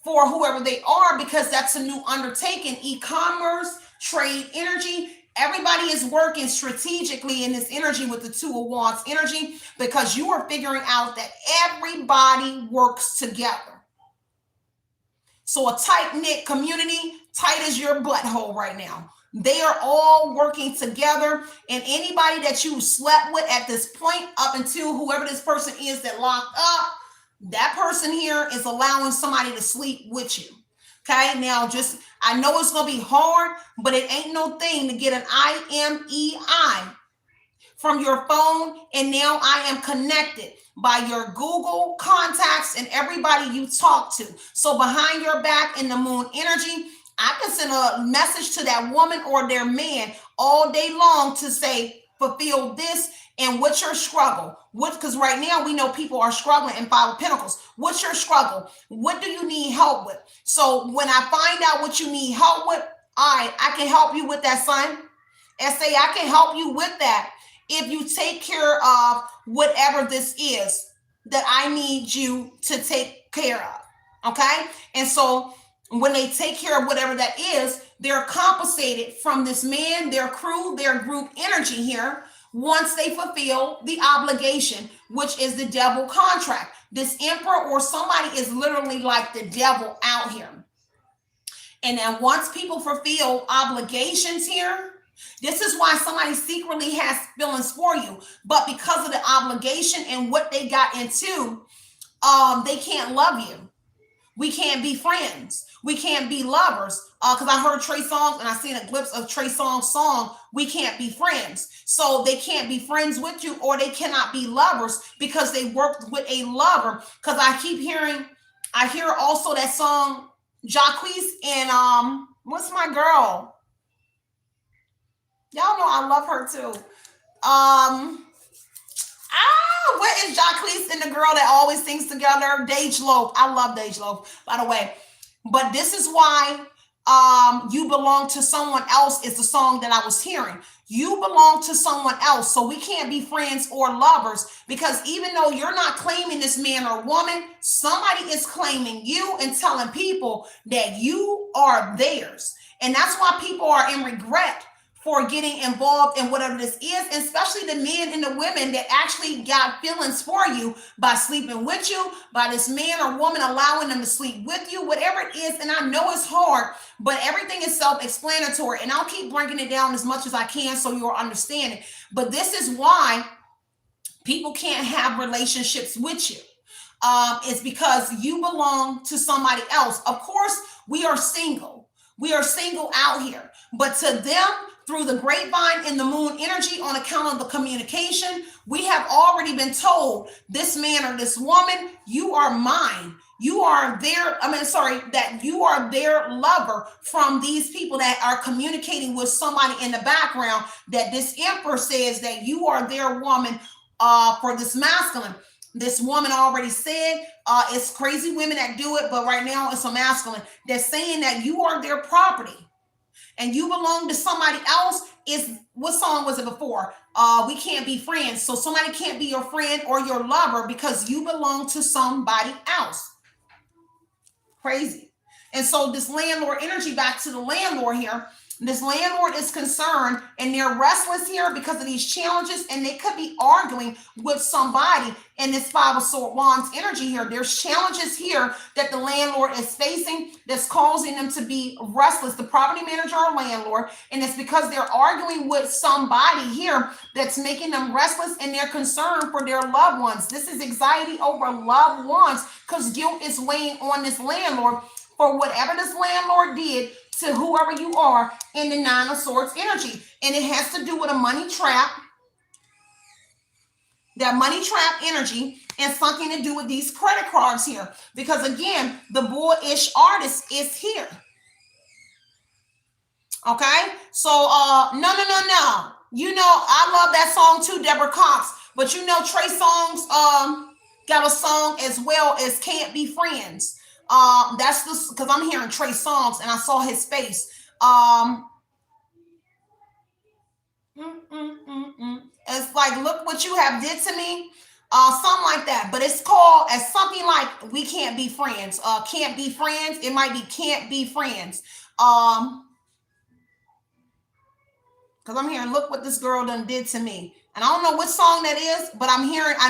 Speaker 1: for whoever they are, because that's a new undertaking. E-commerce, trade energy, everybody is working strategically in this energy with the 2 of Wands energy, because you are figuring out that everybody works together. So a tight-knit community, tight as your butthole right now. They are all working together, and anybody that you slept with at this point up until whoever this person is that locked up, that person here is allowing somebody to sleep with you. Okay, now I know it's going to be hard, but it ain't no thing to get an IMEI from your phone, and now I am connected by your Google contacts and everybody you talk to. So behind your back in the moon energy, I can send a message to that woman or their man all day long to say, fulfill this. And what's your struggle? Because right now we know people are struggling in 5 of Pentacles. What's your struggle? What do you need help with? So when I find out what you need help with, I can help you with that, son. SA, I can help you with that if you take care of whatever this is. that I need you to take care of. Okay? And so when they take care of whatever that is, they're compensated from this man, their crew, their group energy here once they fulfill the obligation, which is the devil contract. This emperor or somebody is literally like the devil out here. And then once people fulfill obligations here, this is why somebody secretly has feelings for you. But because of the obligation and what they got into, they can't love you. We can't be friends. We can't be lovers. Because I heard Trey Songz and I seen a glimpse of Trey Songz' song, We Can't Be Friends. So they can't be friends with you, or they cannot be lovers because they worked with a lover. Because I hear also that song, Jacquees and what's my girl? Y'all know I love her too. What is Jacquees and the girl that always sings together? Dej Loaf. I love Dej Loaf, by the way. But this is why You Belong to Someone Else is the song that I was hearing. You belong to someone else. So we can't be friends or lovers, because even though you're not claiming this man or woman, somebody is claiming you and telling people that you are theirs. And that's why people are in regret for getting involved in whatever this is, especially the men and the women that actually got feelings for you by sleeping with you, by this man or woman allowing them to sleep with you, whatever it is. And I know it's hard, but everything is self-explanatory. And I'll keep breaking it down as much as I can so you'll understand it. But this is why people can't have relationships with you. It's because you belong to somebody else. Of course, we are single. We are single out here. But to them, through the grapevine and the moon energy, on account of the communication, we have already been told, this man or this woman, you are mine. You are that you are their lover from these people that are communicating with somebody in the background, that this emperor says that you are their woman for this masculine. This woman already said it's crazy women that do it, but right now it's a masculine that's saying that you are their property. And you belong to somebody else. Is what song was it before? We can't be friends. So somebody can't be your friend or your lover because you belong to somebody else. Crazy. And so this landlord energy, back to the landlord here. This landlord is concerned and they're restless here because of these challenges, and they could be arguing with somebody in this Five of Wands energy here. There's challenges here that the landlord is facing that's causing them to be restless, the property manager or landlord, and it's because they're arguing with somebody here that's making them restless, and they're concerned for their loved ones. This is anxiety over loved ones because guilt is weighing on this landlord for whatever this landlord did to whoever you are in the Nine of Swords energy. And it has to do with a money trap, that money trap energy, and something to do with these credit cards here. Because again, the bullish artist is here. Okay? So, no. You know, I love that song too, Deborah Cox. But you know, Trey Songz got a song as well as Can't Be Friends. That's this, because I'm hearing Trey Songz and I saw his face. It's like, look what you have did to me. Something like that. But it's called as something like We Can't Be Friends. Can't Be Friends. It might be Can't Be Friends. Because I'm hearing, look what this girl done did to me. And I don't know what song that is, but I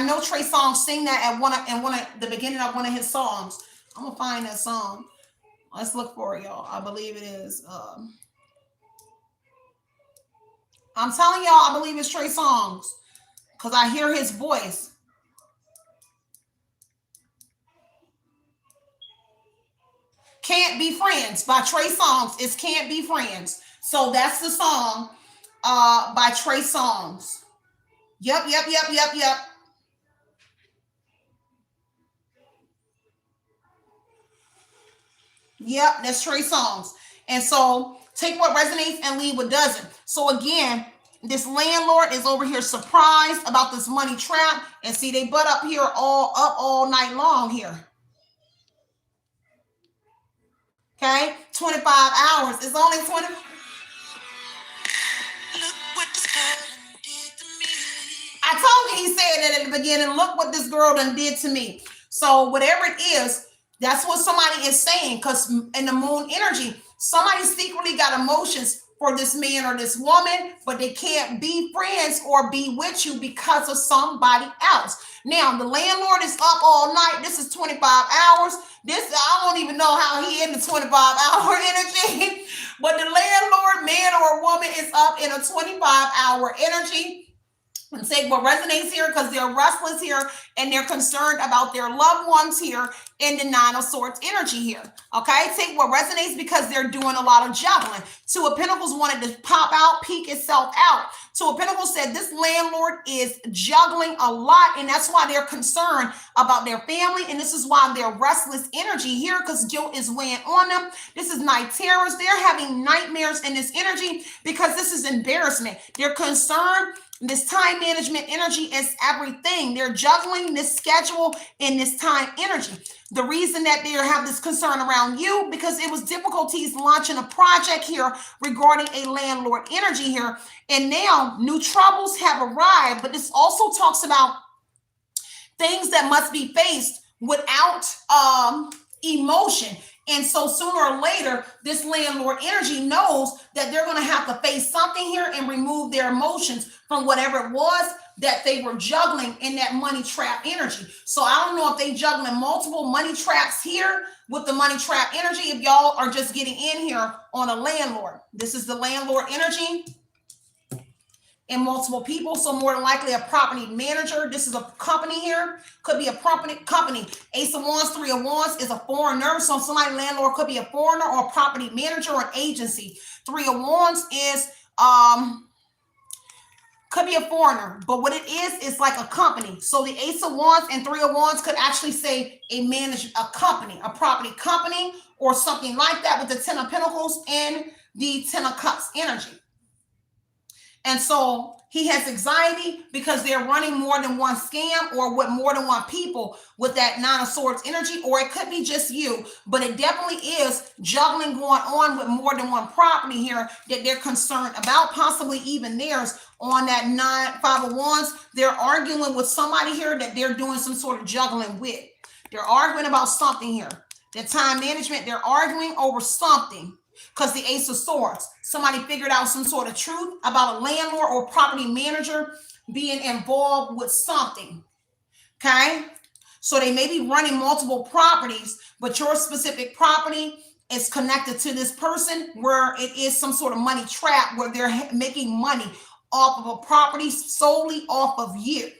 Speaker 1: know Trey Songz sing that at one of the beginning of one of his songs. I'm gonna find that song. Let's look for it, y'all. I believe it is. I'm telling y'all, I believe it's Trey Songz because I hear his voice. Can't Be Friends by Trey Songz. It's Can't Be Friends. So that's the song by Trey Songz. Yep. Yep, that's Trey Songz. And so take what resonates and leave what doesn't. So again, this landlord is over here surprised about this money trap. And see, they butt up here all night long here. Okay, 25 hours. It's only 20. Look what this did to me. I told He said that at the beginning. Look what this girl done did to me. So whatever it is, that's what somebody is saying. Because in the moon energy, somebody secretly got emotions for this man or this woman, but they can't be friends or be with you because of somebody else. Now, the landlord is up all night. This is 25 hours. This, I don't even know how he in the 25-hour energy, but the landlord, man or woman, is up in a 25-hour energy. And take what resonates here because they're restless here and they're concerned about their loved ones here in the Nine of Swords energy here. Okay, take what resonates because they're doing a lot of juggling. Two of Pentacles wanted to pop out, peek itself out. Two of Pentacles said this landlord is juggling a lot, and that's why they're concerned about their family, and this is why they're restless energy here because guilt is weighing on them. This is night terrors. They're having nightmares in this energy because this is embarrassment. They're concerned. This time management energy is everything. They're juggling this schedule and this time energy. The reason that they have this concern around you, because it was difficulties launching a project here regarding a landlord energy here. And now new troubles have arrived, but this also talks about things that must be faced without emotion. And so sooner or later, this landlord energy knows that they're going to have to face something here and remove their emotions from whatever it was that they were juggling in that money trap energy. So I don't know if they juggling multiple money traps here with the money trap energy, if y'all are just getting in here on a landlord. This is the landlord energy. And multiple people, so more than likely a property manager. This is a company here, could be a property company. Ace of Wands, Three of Wands is a foreigner, so somebody landlord could be a foreigner or a property manager or an agency. Three of Wands is could be a foreigner, but what it is like a company. So the Ace of Wands and Three of Wands could actually say a company, a property company, or something like that with the Ten of Pentacles and the Ten of Cups energy. And so he has anxiety because they're running more than one scam or with more than one people with that Nine of Swords energy, or it could be just you, but it definitely is juggling going on with more than one property here that they're concerned about, possibly even theirs. On that Five of Wands, they're arguing with somebody here that they're doing some sort of juggling with. They're arguing about something here. Their time management, they're arguing over something. Because the Ace of Swords, somebody figured out some sort of truth about a landlord or property manager being involved with something. Okay, so they may be running multiple properties, but your specific property is connected to this person where it is some sort of money trap where they're making money off of a property solely off of you.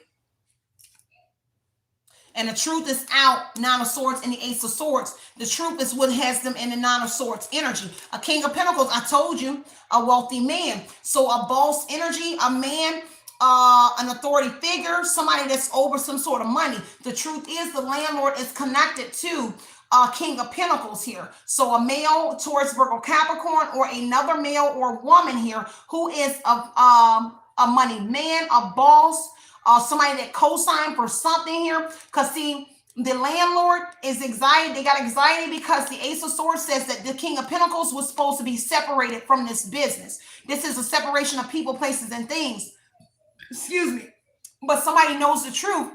Speaker 1: And the truth is out, Nine of Swords and the Ace of Swords. The truth is what has them in the Nine of Swords energy. A King of Pentacles, I told you, a wealthy man. So a boss energy, a man, an authority figure, somebody that's over some sort of money. The truth is the landlord is connected to King of Pentacles here. So a male, Taurus, Virgo, Capricorn, or another male or woman here who is a money man, a boss, somebody that co-signed for something here. Because see, the landlord is anxiety. They got anxiety because the Ace of Swords says that the King of Pentacles was supposed to be separated from this business. This is a separation of people, places, and things. Excuse me. But somebody knows the truth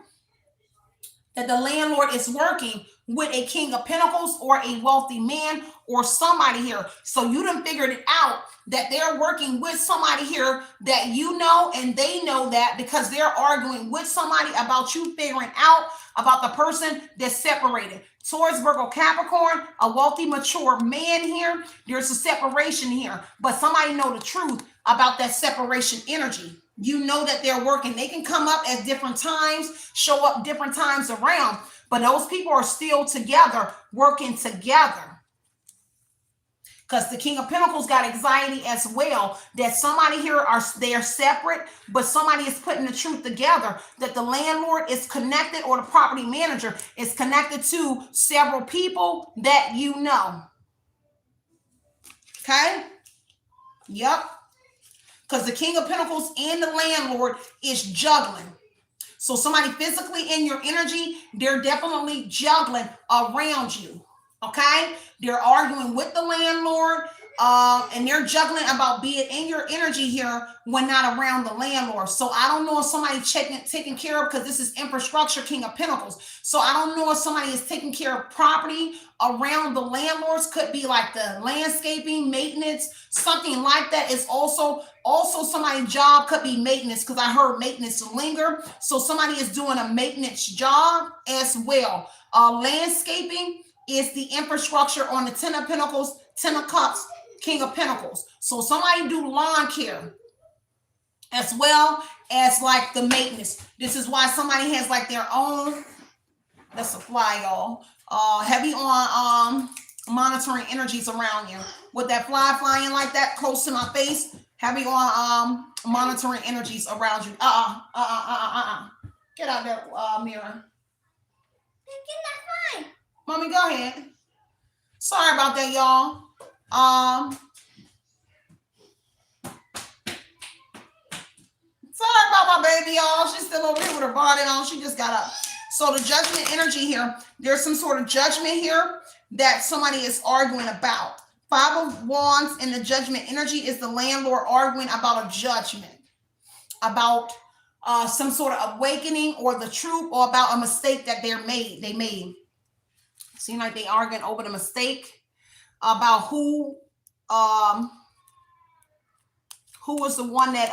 Speaker 1: that the landlord is working with a King of Pentacles or a wealthy man or somebody here. So you done figured it out that they're working with somebody here that you know, and they know that because they're arguing with somebody about you figuring out about the person that's separated. Taurus, Virgo, Capricorn, a wealthy, mature man here. There's a separation here, but somebody know the truth about that separation energy. You know that they're working. They can come up at different times, show up different times around, but those people are still together, working together. Because the King of Pentacles got anxiety as well, that somebody here they're separate, but somebody is putting the truth together, that the landlord is connected or the property manager is connected to several people that you know. Okay? Yep. Because the King of Pentacles and the landlord is juggling. So somebody physically in your energy, they're definitely juggling around you. Okay? They're arguing with the landlord. And they're juggling about being in your energy here when not around the landlord. So I don't know if somebody taking care of, because this is infrastructure, King of Pentacles. So I don't know if somebody is taking care of property around the landlords. Could be like the landscaping, maintenance, something like that. Is also somebody's job could be maintenance, because I heard maintenance linger. So somebody is doing a maintenance job as well. Landscaping is the infrastructure on the Ten of Pentacles, Ten of Cups, King of Pentacles. So somebody do lawn care as well as like the maintenance. This is why somebody has like their own, that's a fly, y'all. Heavy on monitoring energies around you. With that fly flying like that close to my face, heavy on monitoring energies around you. Get out there, mirror. Mommy, go ahead. Sorry about that, y'all. Sorry about my baby, y'all. She's still over here with her body on. She just got up. So the judgment energy here, there's some sort of judgment here that somebody is arguing about. Five of Wands in the judgment energy is the landlord arguing about a judgment, about some sort of awakening or the truth, or about a mistake that they made. Seem like they arguing over the mistake about who was the one that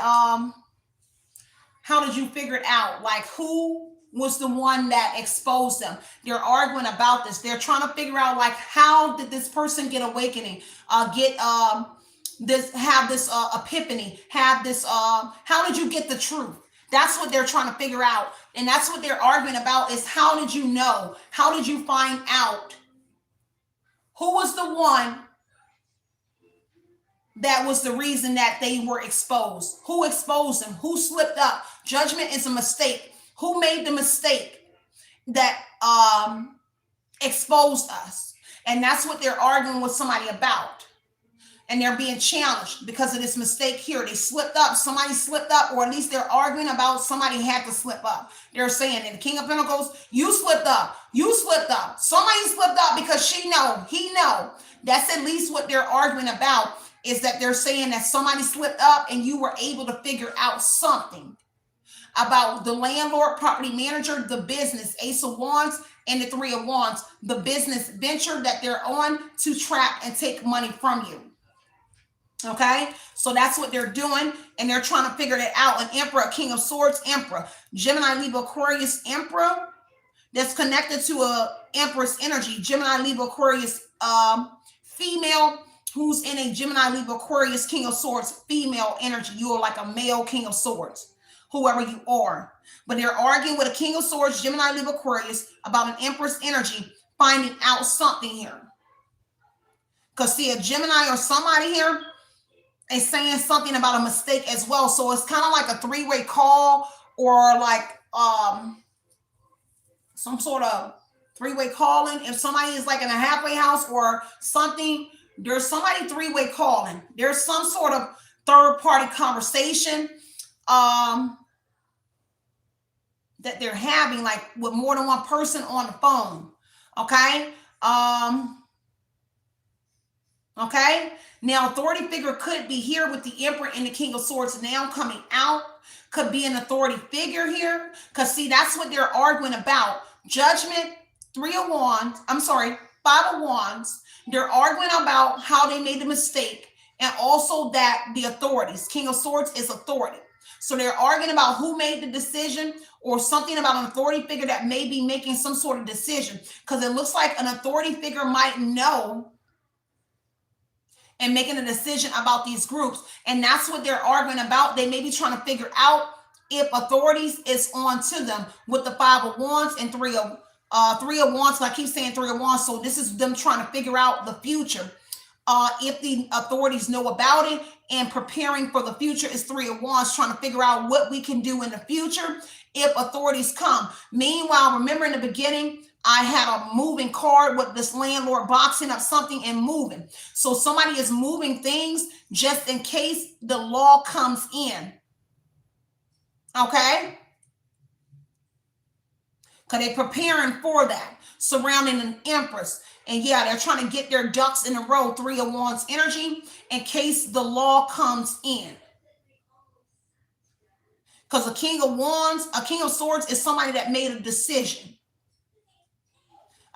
Speaker 1: how did you figure it out? Like, who was the one that exposed them? They're arguing about this. They're trying to figure out, like, how did this person get awakening, have this epiphany, have this, how did you get the truth? That's what they're trying to figure out. And that's what they're arguing about, is how did you know? How did you find out? Who was the one that was the reason that they were exposed? Who exposed them? Who slipped up? Judgment is a mistake. Who made the mistake that exposed us? And that's what they're arguing with somebody about. And they're being challenged because of this mistake here. They slipped up. Somebody slipped up, or at least they're arguing about somebody had to slip up. They're saying in the King of Pentacles, you slipped up. You slipped up. Somebody slipped up because he know. That's at least what they're arguing about, is that they're saying that somebody slipped up and you were able to figure out something about the landlord, property manager, the business, Ace of Wands, and the Three of Wands, the business venture that they're on to trap and take money from you. Okay, so that's what they're doing, and they're trying to figure that out. An Emperor, King of Swords, Emperor, Gemini, Libra, Aquarius, Emperor, that's connected to a Empress energy. Gemini, Libra, Aquarius, female, who's in a Gemini, Libra, Aquarius, King of Swords, female energy. You are like a male King of Swords, whoever you are. But they're arguing with a King of Swords, Gemini, Libra, Aquarius, about an Empress energy, finding out something here. Because see, a Gemini or somebody here is saying something about a mistake as well. So it's kind of like a three-way call, or like some sort of three-way calling. If somebody is like in a halfway house or something, there's somebody three-way calling. There's some sort of third-party conversation that they're having, like with more than one person on the phone. Okay. Okay. Now, authority figure could be here with the Emperor and the King of Swords now coming out. Could be an authority figure here. Because see, that's what they're arguing about. Judgment, Five of Wands. They're arguing about how they made the mistake, and also that the authorities, King of Swords is authority. So they're arguing about who made the decision, or something about an authority figure that may be making some sort of decision. Because it looks like an authority figure might know and making a decision about these groups. And that's what they're arguing about. They may be trying to figure out if authorities is on to them with the Five of Wands and Three of Wands. And I keep saying Three of Wands. So this is them trying to figure out the future. If the authorities know about it, and preparing for the future is Three of Wands, trying to figure out what we can do in the future if authorities come. Meanwhile, remember in the beginning, I had a moving card with this landlord boxing up something and moving. So somebody is moving things just in case the law comes in. Okay? Because they're preparing for that, surrounding an Empress. And yeah, they're trying to get their ducks in a row, Three of Wands energy, in case the law comes in. Because a King of Wands, a King of Swords is somebody that made a decision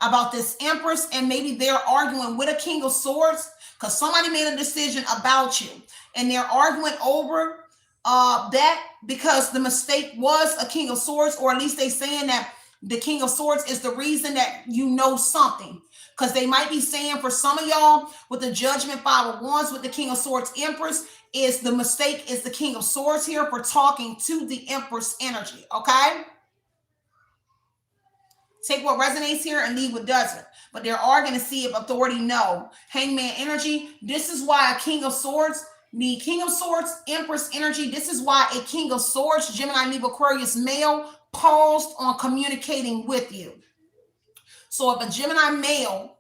Speaker 1: about this Empress, and maybe they're arguing with a King of Swords because somebody made a decision about you, and they're arguing over that because the mistake was a King of Swords, or at least they saying that the King of Swords is the reason that you know something. Because they might be saying for some of y'all with the Judgment, Five of Wands, with the King of Swords Empress, is the mistake is the King of Swords here for talking to the Empress energy, okay? Take what resonates here and leave what doesn't. But there are going to see if authority no. Hangman energy. This is why a King of Swords, the King of Swords, Empress energy. This is why a King of Swords, Gemini, Libra, Aquarius male, paused on communicating with you. So if a Gemini male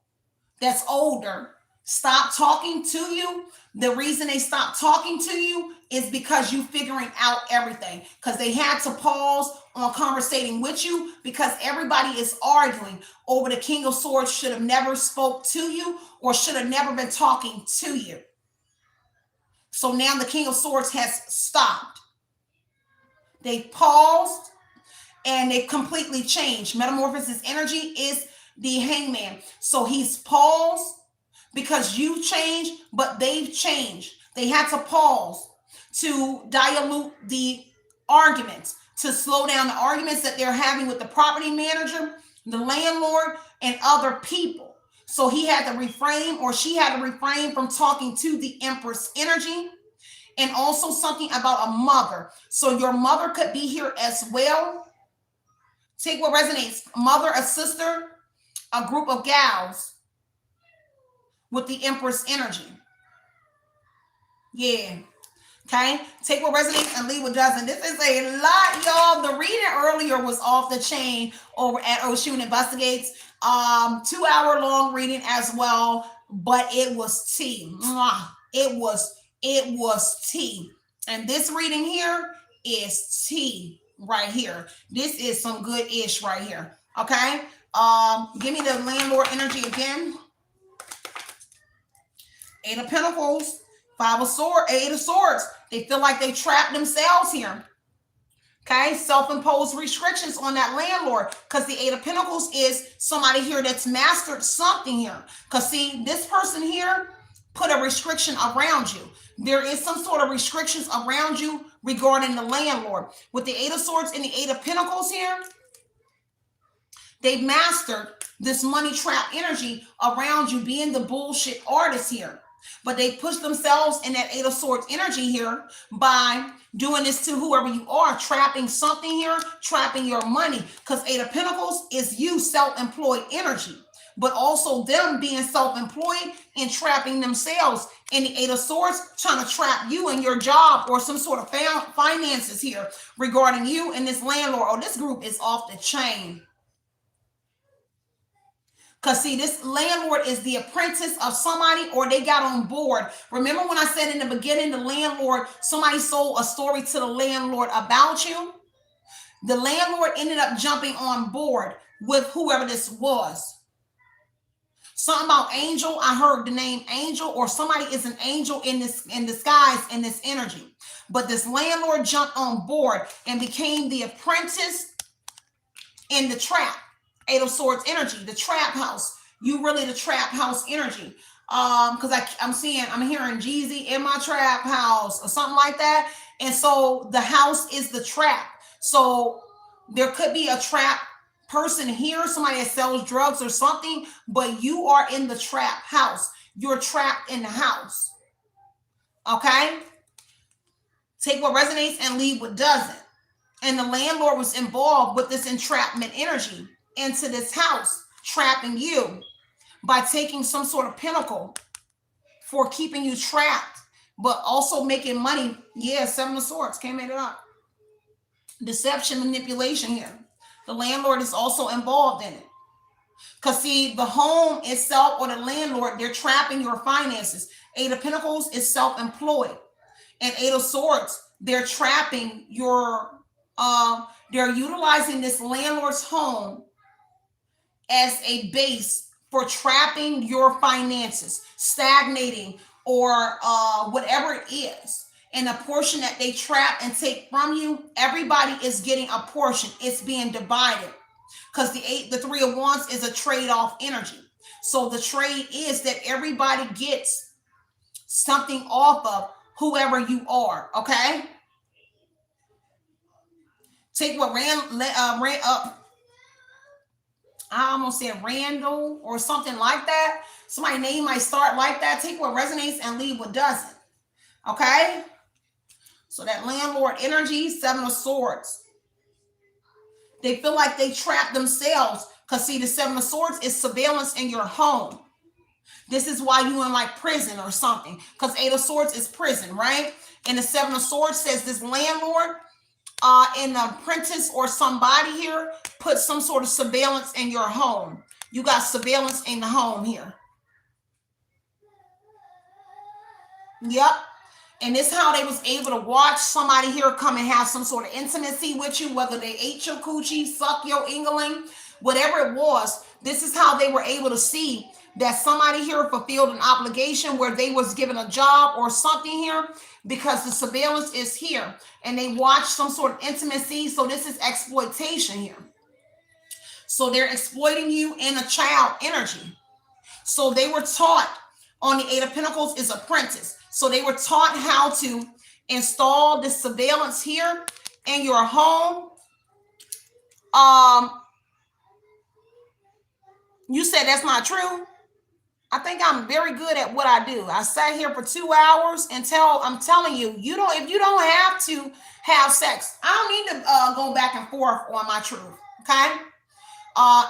Speaker 1: that's older stop talking to you, the reason they stop talking to you is because you figuring out everything. Because they had to pause on conversating with you because everybody is arguing over the King of Swords should have never spoke to you or should have never been talking to you. So now the King of Swords has stopped. They paused and they completely changed. Metamorphosis energy is the Hangman. So he's paused because you changed, but they've changed. They had to pause to dilute the arguments, to slow down the arguments that they're having with the property manager, the landlord, and other people. So he had to refrain, or she had to refrain from talking to the Empress energy. And also something about a mother. So your mother could be here as well. Take what resonates. Mother, a sister, a group of gals with the Empress energy. Yeah. Okay. Take what resonates and leave what doesn't. This is a lot, y'all. The reading earlier was off the chain over at Oshun Investigates. 2-hour long reading as well, but it was tea. It was tea. And this reading here is tea right here. This is some good ish right here. Okay. Give me the landlord energy again. Eight of Pentacles, Five of Swords, Eight of Swords. They feel like they trapped themselves here. Okay, self-imposed restrictions on that landlord, because the Eight of Pentacles is somebody here that's mastered something here. Because see, this person here put a restriction around you. There is some sort of restrictions around you regarding the landlord. With the Eight of Swords and the Eight of Pentacles here, they've mastered this money trap energy around you, being the bullshit artist here. But they push themselves in that Eight of Swords energy here by doing this to whoever you are, trapping something here, trapping your money. Because Eight of Pentacles is you, self-employed energy, but also them being self-employed and trapping themselves. In the Eight of Swords, trying to trap you in your job or some sort of finances here regarding you and this landlord. Oh, this group is off the chain. Because see, this landlord is the apprentice of somebody, or they got on board. Remember when I said in the beginning, the landlord, somebody sold a story to the landlord about you? The landlord ended up jumping on board with whoever this was. Something about angel. I heard the name angel, or somebody is an angel in disguise in this energy. But this landlord jumped on board and became the apprentice in the trap. Eight of Swords energy, the trap house. You really the trap house energy. Because I'm hearing Jeezy in my trap house or something like that. And so the house is the trap. So there could be a trap person here, somebody that sells drugs or something, but you are in the trap house. You're trapped in the house. Okay? Take what resonates and leave what doesn't. And the landlord was involved with this entrapment energy into this house, trapping you by taking some sort of pinnacle for keeping you trapped, but also making money. Yeah, Seven of Swords, can't make it up. Deception, manipulation here. The landlord is also involved in it. Because see, the home itself or the landlord, they're trapping your finances. Eight of Pentacles is self-employed. And Eight of Swords, they're trapping your, they're utilizing this landlord's home as a base for trapping your finances, stagnating, or whatever it is. And the portion that they trap and take from you, everybody is getting a portion. It's being divided because the three of wands is a trade-off energy. So the trade is that everybody gets something off of whoever you are. Okay. Take what I almost said Randall or something like that. Somebody's name might start like that. Take what resonates and leave what doesn't. Okay. So that landlord energy, 7 of swords. They feel like they trap themselves because see, the 7 of swords is surveillance in your home. This is why you in like prison or something, because 8 of swords is prison, right? And the 7 of swords says this landlord and the apprentice or somebody here put some sort of surveillance in your home. You got surveillance in the home here. Yep. And this is how they was able to watch somebody here come and have some sort of intimacy with you, whether they ate your coochie, suck your ingling, whatever it was. This is how they were able to see that somebody here fulfilled an obligation where they was given a job or something here, because the surveillance is here and they watch some sort of intimacy. So this is exploitation here. So they're exploiting you in a child energy. So they were taught on the 8 of Pentacles is apprentice. So they were taught how to install this surveillance here in your home. You said that's not true. I think I'm very good at what I do. I sat here for 2 hours until I'm telling you, if you don't have to have sex, I don't need to go back and forth on my truth. Okay.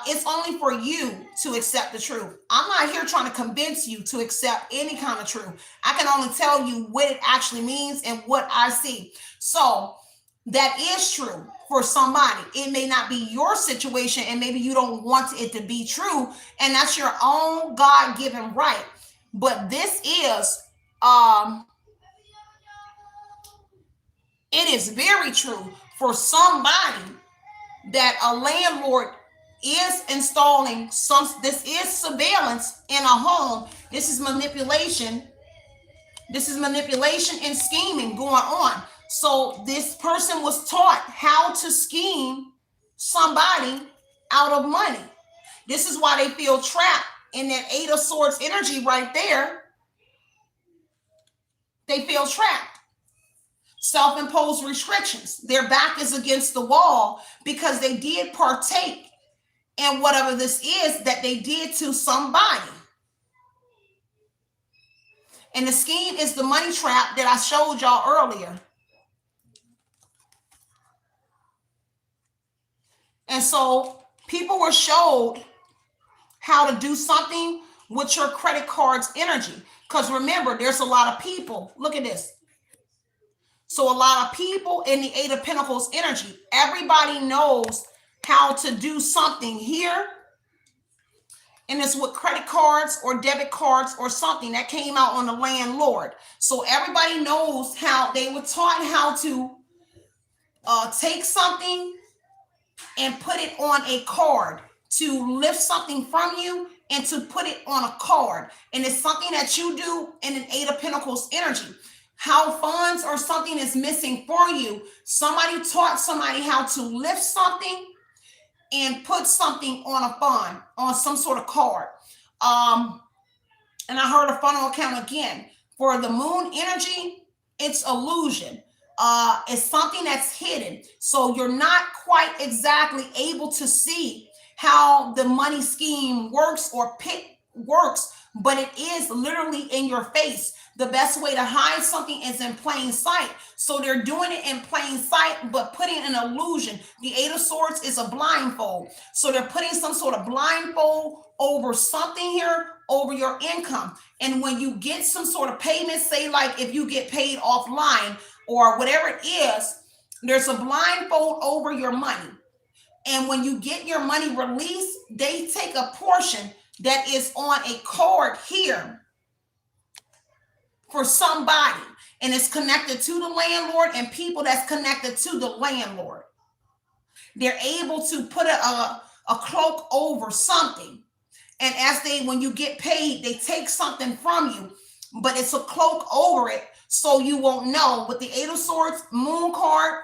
Speaker 1: It's only for you to accept the truth. I'm not here trying to convince you to accept any kind of truth. I can only tell you what it actually means and what I see. So that is true for somebody. It may not be your situation and maybe you don't want it to be true, and that's your own God-given right. But this is, it is very true for somebody that a landlord is installing this is surveillance in a home. This is manipulation. This is manipulation and scheming going on. So this person was taught how to scheme somebody out of money. This is why they feel trapped in that 8 of swords energy right there. They feel trapped. Self-imposed restrictions. Their back is against the wall because they did partake in whatever this is that they did to somebody. And the scheme is the money trap that I showed y'all earlier. And so people were showed how to do something with your credit card's energy. Because remember, there's a lot of people. Look at this. So a lot of people in the 8 of Pentacles energy. Everybody knows how to do something here. And it's with credit cards or debit cards or something that came out on the landlord. So everybody knows how they were taught how to take something and put it on a card, to lift something from you and to put it on a card. And it's something that you do in an 8 of Pentacles energy. How funds or something is missing for you. Somebody taught somebody how to lift something and put something on a fund, on some sort of card. And I heard a funnel account again. For the moon energy, it's illusion. It's something that's hidden. So you're not quite exactly able to see how the money scheme works or works, but it is literally in your face. The best way to hide something is in plain sight. So they're doing it in plain sight, but putting an illusion. The 8 of swords is a blindfold. So they're putting some sort of blindfold over something here, over your income. And when you get some sort of payment, say like if you get paid offline or whatever it is, there's a blindfold over your money. And when you get your money released, they take a portion that is on a card here for somebody, and it's connected to the landlord and people that's connected to the landlord. They're able to put a cloak over something, And when you get paid, they take something from you, but it's a cloak over it, so you won't know. With the Eight of Swords, Moon card,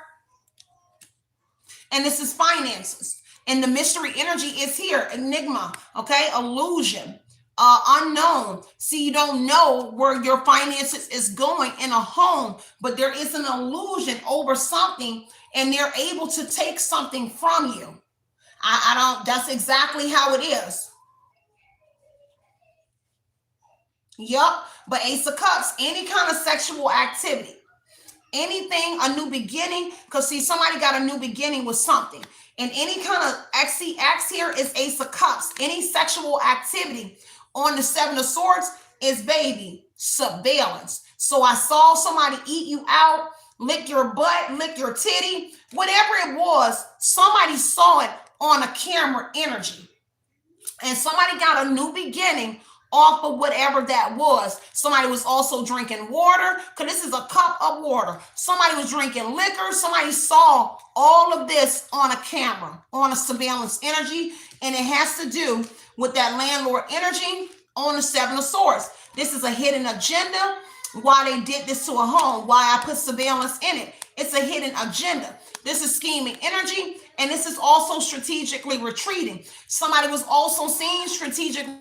Speaker 1: and this is finances. And the mystery energy is here, enigma, okay, illusion, unknown. See, you don't know where your finances is going in a home, but there is an illusion over something, and they're able to take something from you. I don't, that's exactly how it is. Yup. But Ace of Cups, any kind of sexual activity, anything, a new beginning, because see, somebody got a new beginning with something. And any kind of X here is Ace of Cups. Any sexual activity on the Seven of Swords is, baby, surveillance. So I saw somebody eat you out, lick your butt, lick your titty, whatever it was, somebody saw it on a camera energy. And somebody got a new beginning off of whatever that was. Somebody was also drinking water, because this is a cup of water. Somebody was drinking liquor. Somebody saw all of this on a camera, on a surveillance energy, and it has to do with that landlord energy on the Seven of Swords. This is a hidden agenda. Why they did this to a home, why I put surveillance in it. It's a hidden agenda. This is scheming energy, and this is also strategically retreating. Somebody was also seen strategically.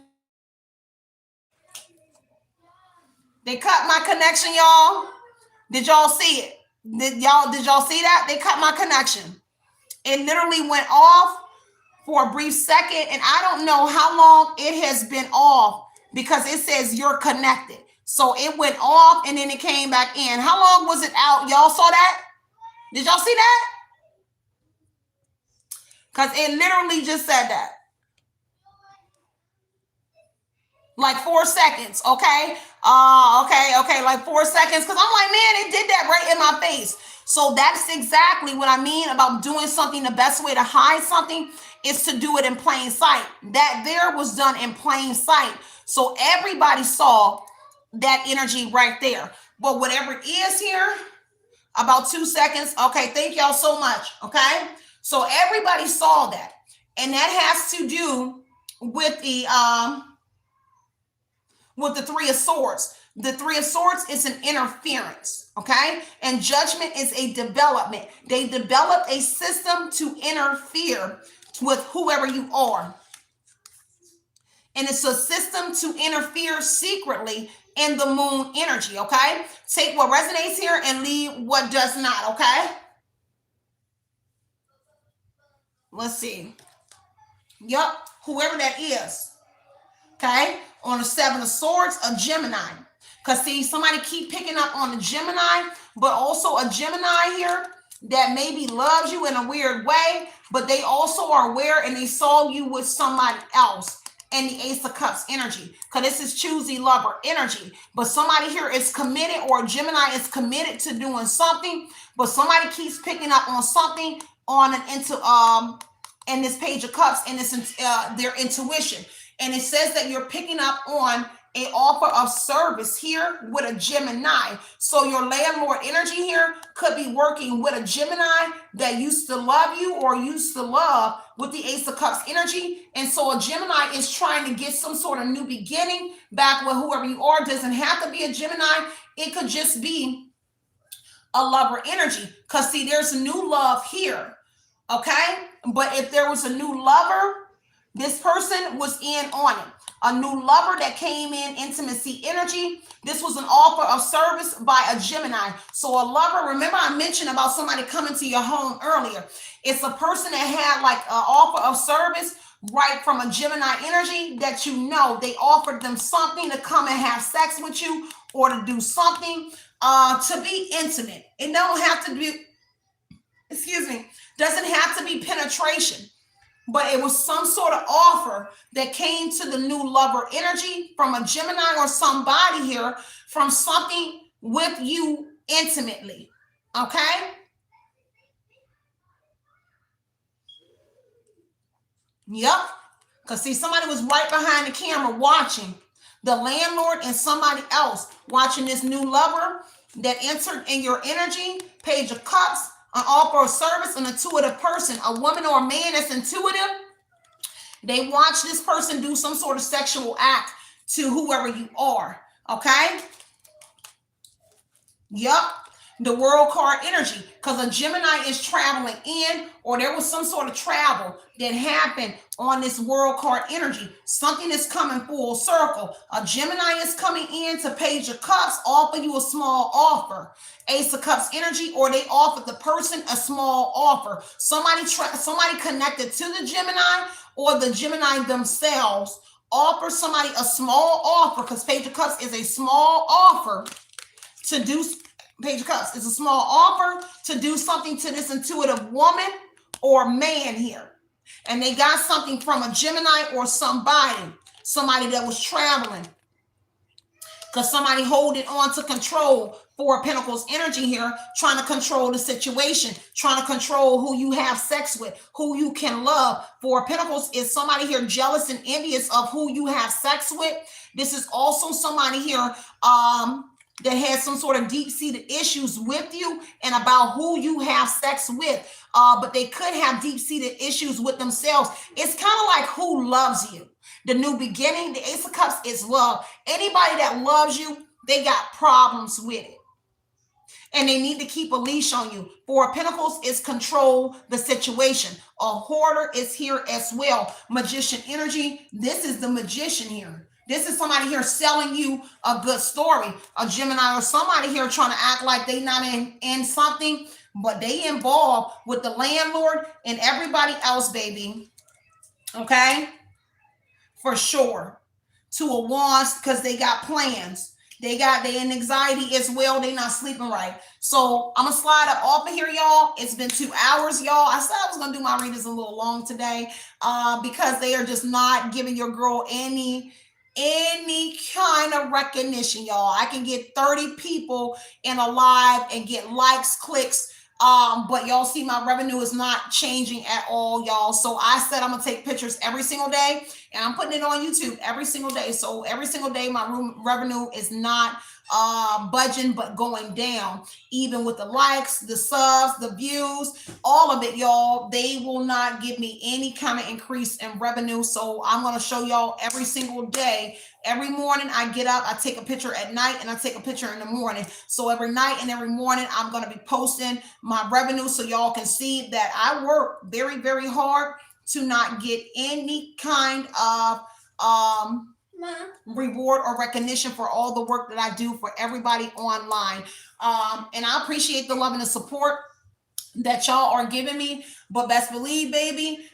Speaker 1: They cut my connection, y'all. Did y'all see it? Did y'all see that? They cut my connection. It literally went off for a brief second, and I don't know how long it has been off, because it says you're connected. So it went off and then it came back in. How long was it out? Y'all saw that? Did y'all see that? Because it literally just said that. Like 4 seconds, okay? Okay, like 4 seconds. Because I'm like, man, it did that right in my face. So that's exactly what I mean about doing something. The best way to hide something is to do it in plain sight. That there was done in plain sight. So everybody saw that energy right there. But whatever it is here, about 2 seconds. Okay, thank y'all so much. Okay, so everybody saw that. And that has to do with the Three of Swords. The Three of Swords is an interference, okay? And Judgment is a development. They develop a system to interfere with whoever you are. And it's a system to interfere secretly in the moon energy, okay? Take what resonates here and leave what does not, okay? Let's see. Yup, whoever that is, okay? On the Seven of Swords, a Gemini. Because see, somebody keep picking up on the Gemini, but also a Gemini here that maybe loves you in a weird way, but they also are aware and they saw you with somebody else. And the Ace of Cups energy, because this is choosy lover energy. But somebody here is committed, or a Gemini is committed to doing something, but somebody keeps picking up on something on in this Page of Cups, and it's their intuition. And it says that you're picking up on an offer of service here with a Gemini. So your landlord energy here could be working with a Gemini that used to love you or used to love with the Ace of Cups energy. And so a Gemini is trying to get some sort of new beginning back with whoever you are. Doesn't have to be a Gemini. It could just be a lover energy. Because see, there's a new love here. Okay? But if there was a new lover, this person was in on it. A new lover that came in, intimacy energy. This was an offer of service by a Gemini. So a lover, remember I mentioned about somebody coming to your home earlier. It's a person that had like an offer of service right from a Gemini energy that you know they offered them something to come and have sex with you or to do something to be intimate. It don't have to be, doesn't have to be penetration. But it was some sort of offer that came to the new lover energy from a Gemini or somebody here from something with you intimately. Okay? Yep. Because see, somebody was right behind the camera watching. The landlord and somebody else watching this new lover that entered in your energy. Page of Cups. An offer of service, an intuitive person, a woman or a man that's intuitive They watch this person do some sort of sexual act to whoever you are. Okay? Yup. The world card energy, because a Gemini is traveling in, or there was some sort of travel that happened on this world card energy. Something is coming full circle. A Gemini is coming in to Page of Cups, offer you a small offer. Ace of Cups energy, or they offer the person a small offer. Somebody connected to the Gemini, or the Gemini themselves offer somebody a small offer, because Page of Cups is a small offer to do. Page of Cups is a small offer to do something to this intuitive woman or man here. And they got something from a Gemini or somebody that was traveling. Because somebody holding on to control. Four of Pentacles energy here, trying to control the situation, trying to control who you have sex with, who you can love. Four of Pentacles is somebody here jealous and envious of who you have sex with. This is also somebody here that has some sort of deep-seated issues with you and about who you have sex with. But they could have deep-seated issues with themselves. It's kind of like who loves you. The new beginning, the Ace of Cups is love. Anybody that loves you, they got problems with it. And they need to keep a leash on you. Four of Pentacles is control the situation. A hoarder is here as well. Magician energy. This is the magician here. This is somebody here selling you a good story. A Gemini or somebody here trying to act like they not in something, but they involved with the landlord and everybody else, baby. Okay? For sure. Two of Wands, because they got plans. They in anxiety as well. They not sleeping right. So I'm going to slide up off of here, y'all. It's been 2 hours, y'all. I said I was going to do my readings a little long today because they are just not giving your girl any kind of recognition, y'all. I can get 30 people in a live and get likes, clicks, but y'all see my revenue is not changing at all, y'all. So I said I'm gonna take pictures every single day, and I'm putting it on YouTube every single day. So every single day my revenue is not budging but going down, even with the likes, the subs, the views, all of it, y'all. They will not give me any kind of increase in revenue. So I'm going to show y'all every single day. Every morning I get up, I take a picture at night, and I take a picture in the morning. So every night and every morning I'm going to be posting my revenue so y'all can see that I work very, very hard to not get any kind of reward or recognition for all the work that I do for everybody online. And I appreciate the love and the support that y'all are giving me, but best believe, baby,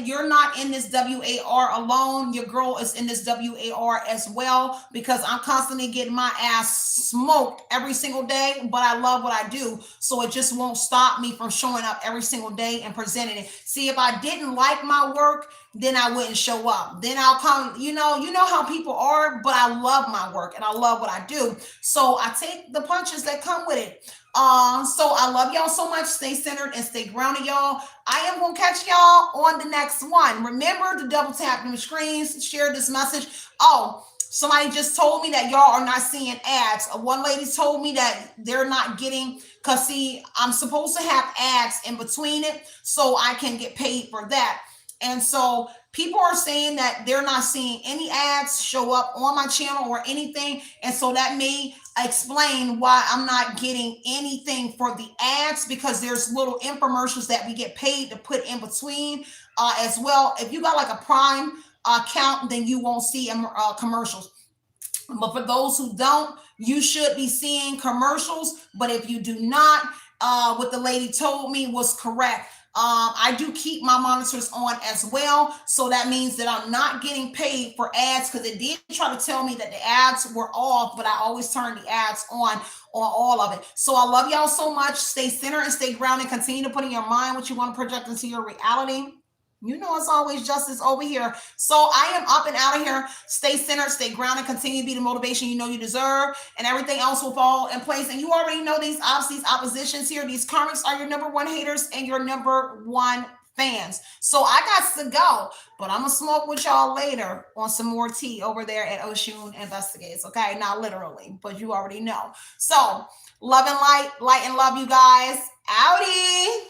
Speaker 1: you're not in this WAR alone. Your girl is in this WAR as well, because I'm constantly getting my ass smoked every single day, but I love what I do. So it just won't stop me from showing up every single day and presenting it. See, if I didn't like my work, then I wouldn't show up. Then I'll come, you know how people are, but I love my work and I love what I do. So I take the punches that come with it. So I love y'all so much. Stay centered and stay grounded, y'all. I am going to catch y'all on the next one. Remember to double tap them screens, share this message. Oh, somebody just told me that y'all are not seeing ads. One lady told me that they're not getting, because see, I'm supposed to have ads in between it so I can get paid for that. And so people are saying that they're not seeing any ads show up on my channel or anything. And so that may explain why I'm not getting anything for the ads, because there's little infomercials that we get paid to put in between as well. If you got like a Prime account, then you won't see commercials. But for those who don't, you should be seeing commercials. But if you do not, what the lady told me was correct. I do keep my monitors on as well. So that means that I'm not getting paid for ads, because it did try to tell me that the ads were off, but I always turn the ads on all of it. So I love y'all so much. Stay centered and stay grounded. Continue to put in your mind what you want to project into your reality. You know, it's always justice over here. So I am up and out of here. Stay centered, stay grounded, continue to be the motivation you know you deserve, and everything else will fall in place. And you already know these oppositions here. These karmics are your number one haters and your number one fans. So I got to go, but I'm going to smoke with y'all later on some more tea over there at Oshun Investigates. Okay, not literally, but you already know. So love and light and love, you guys. Outie.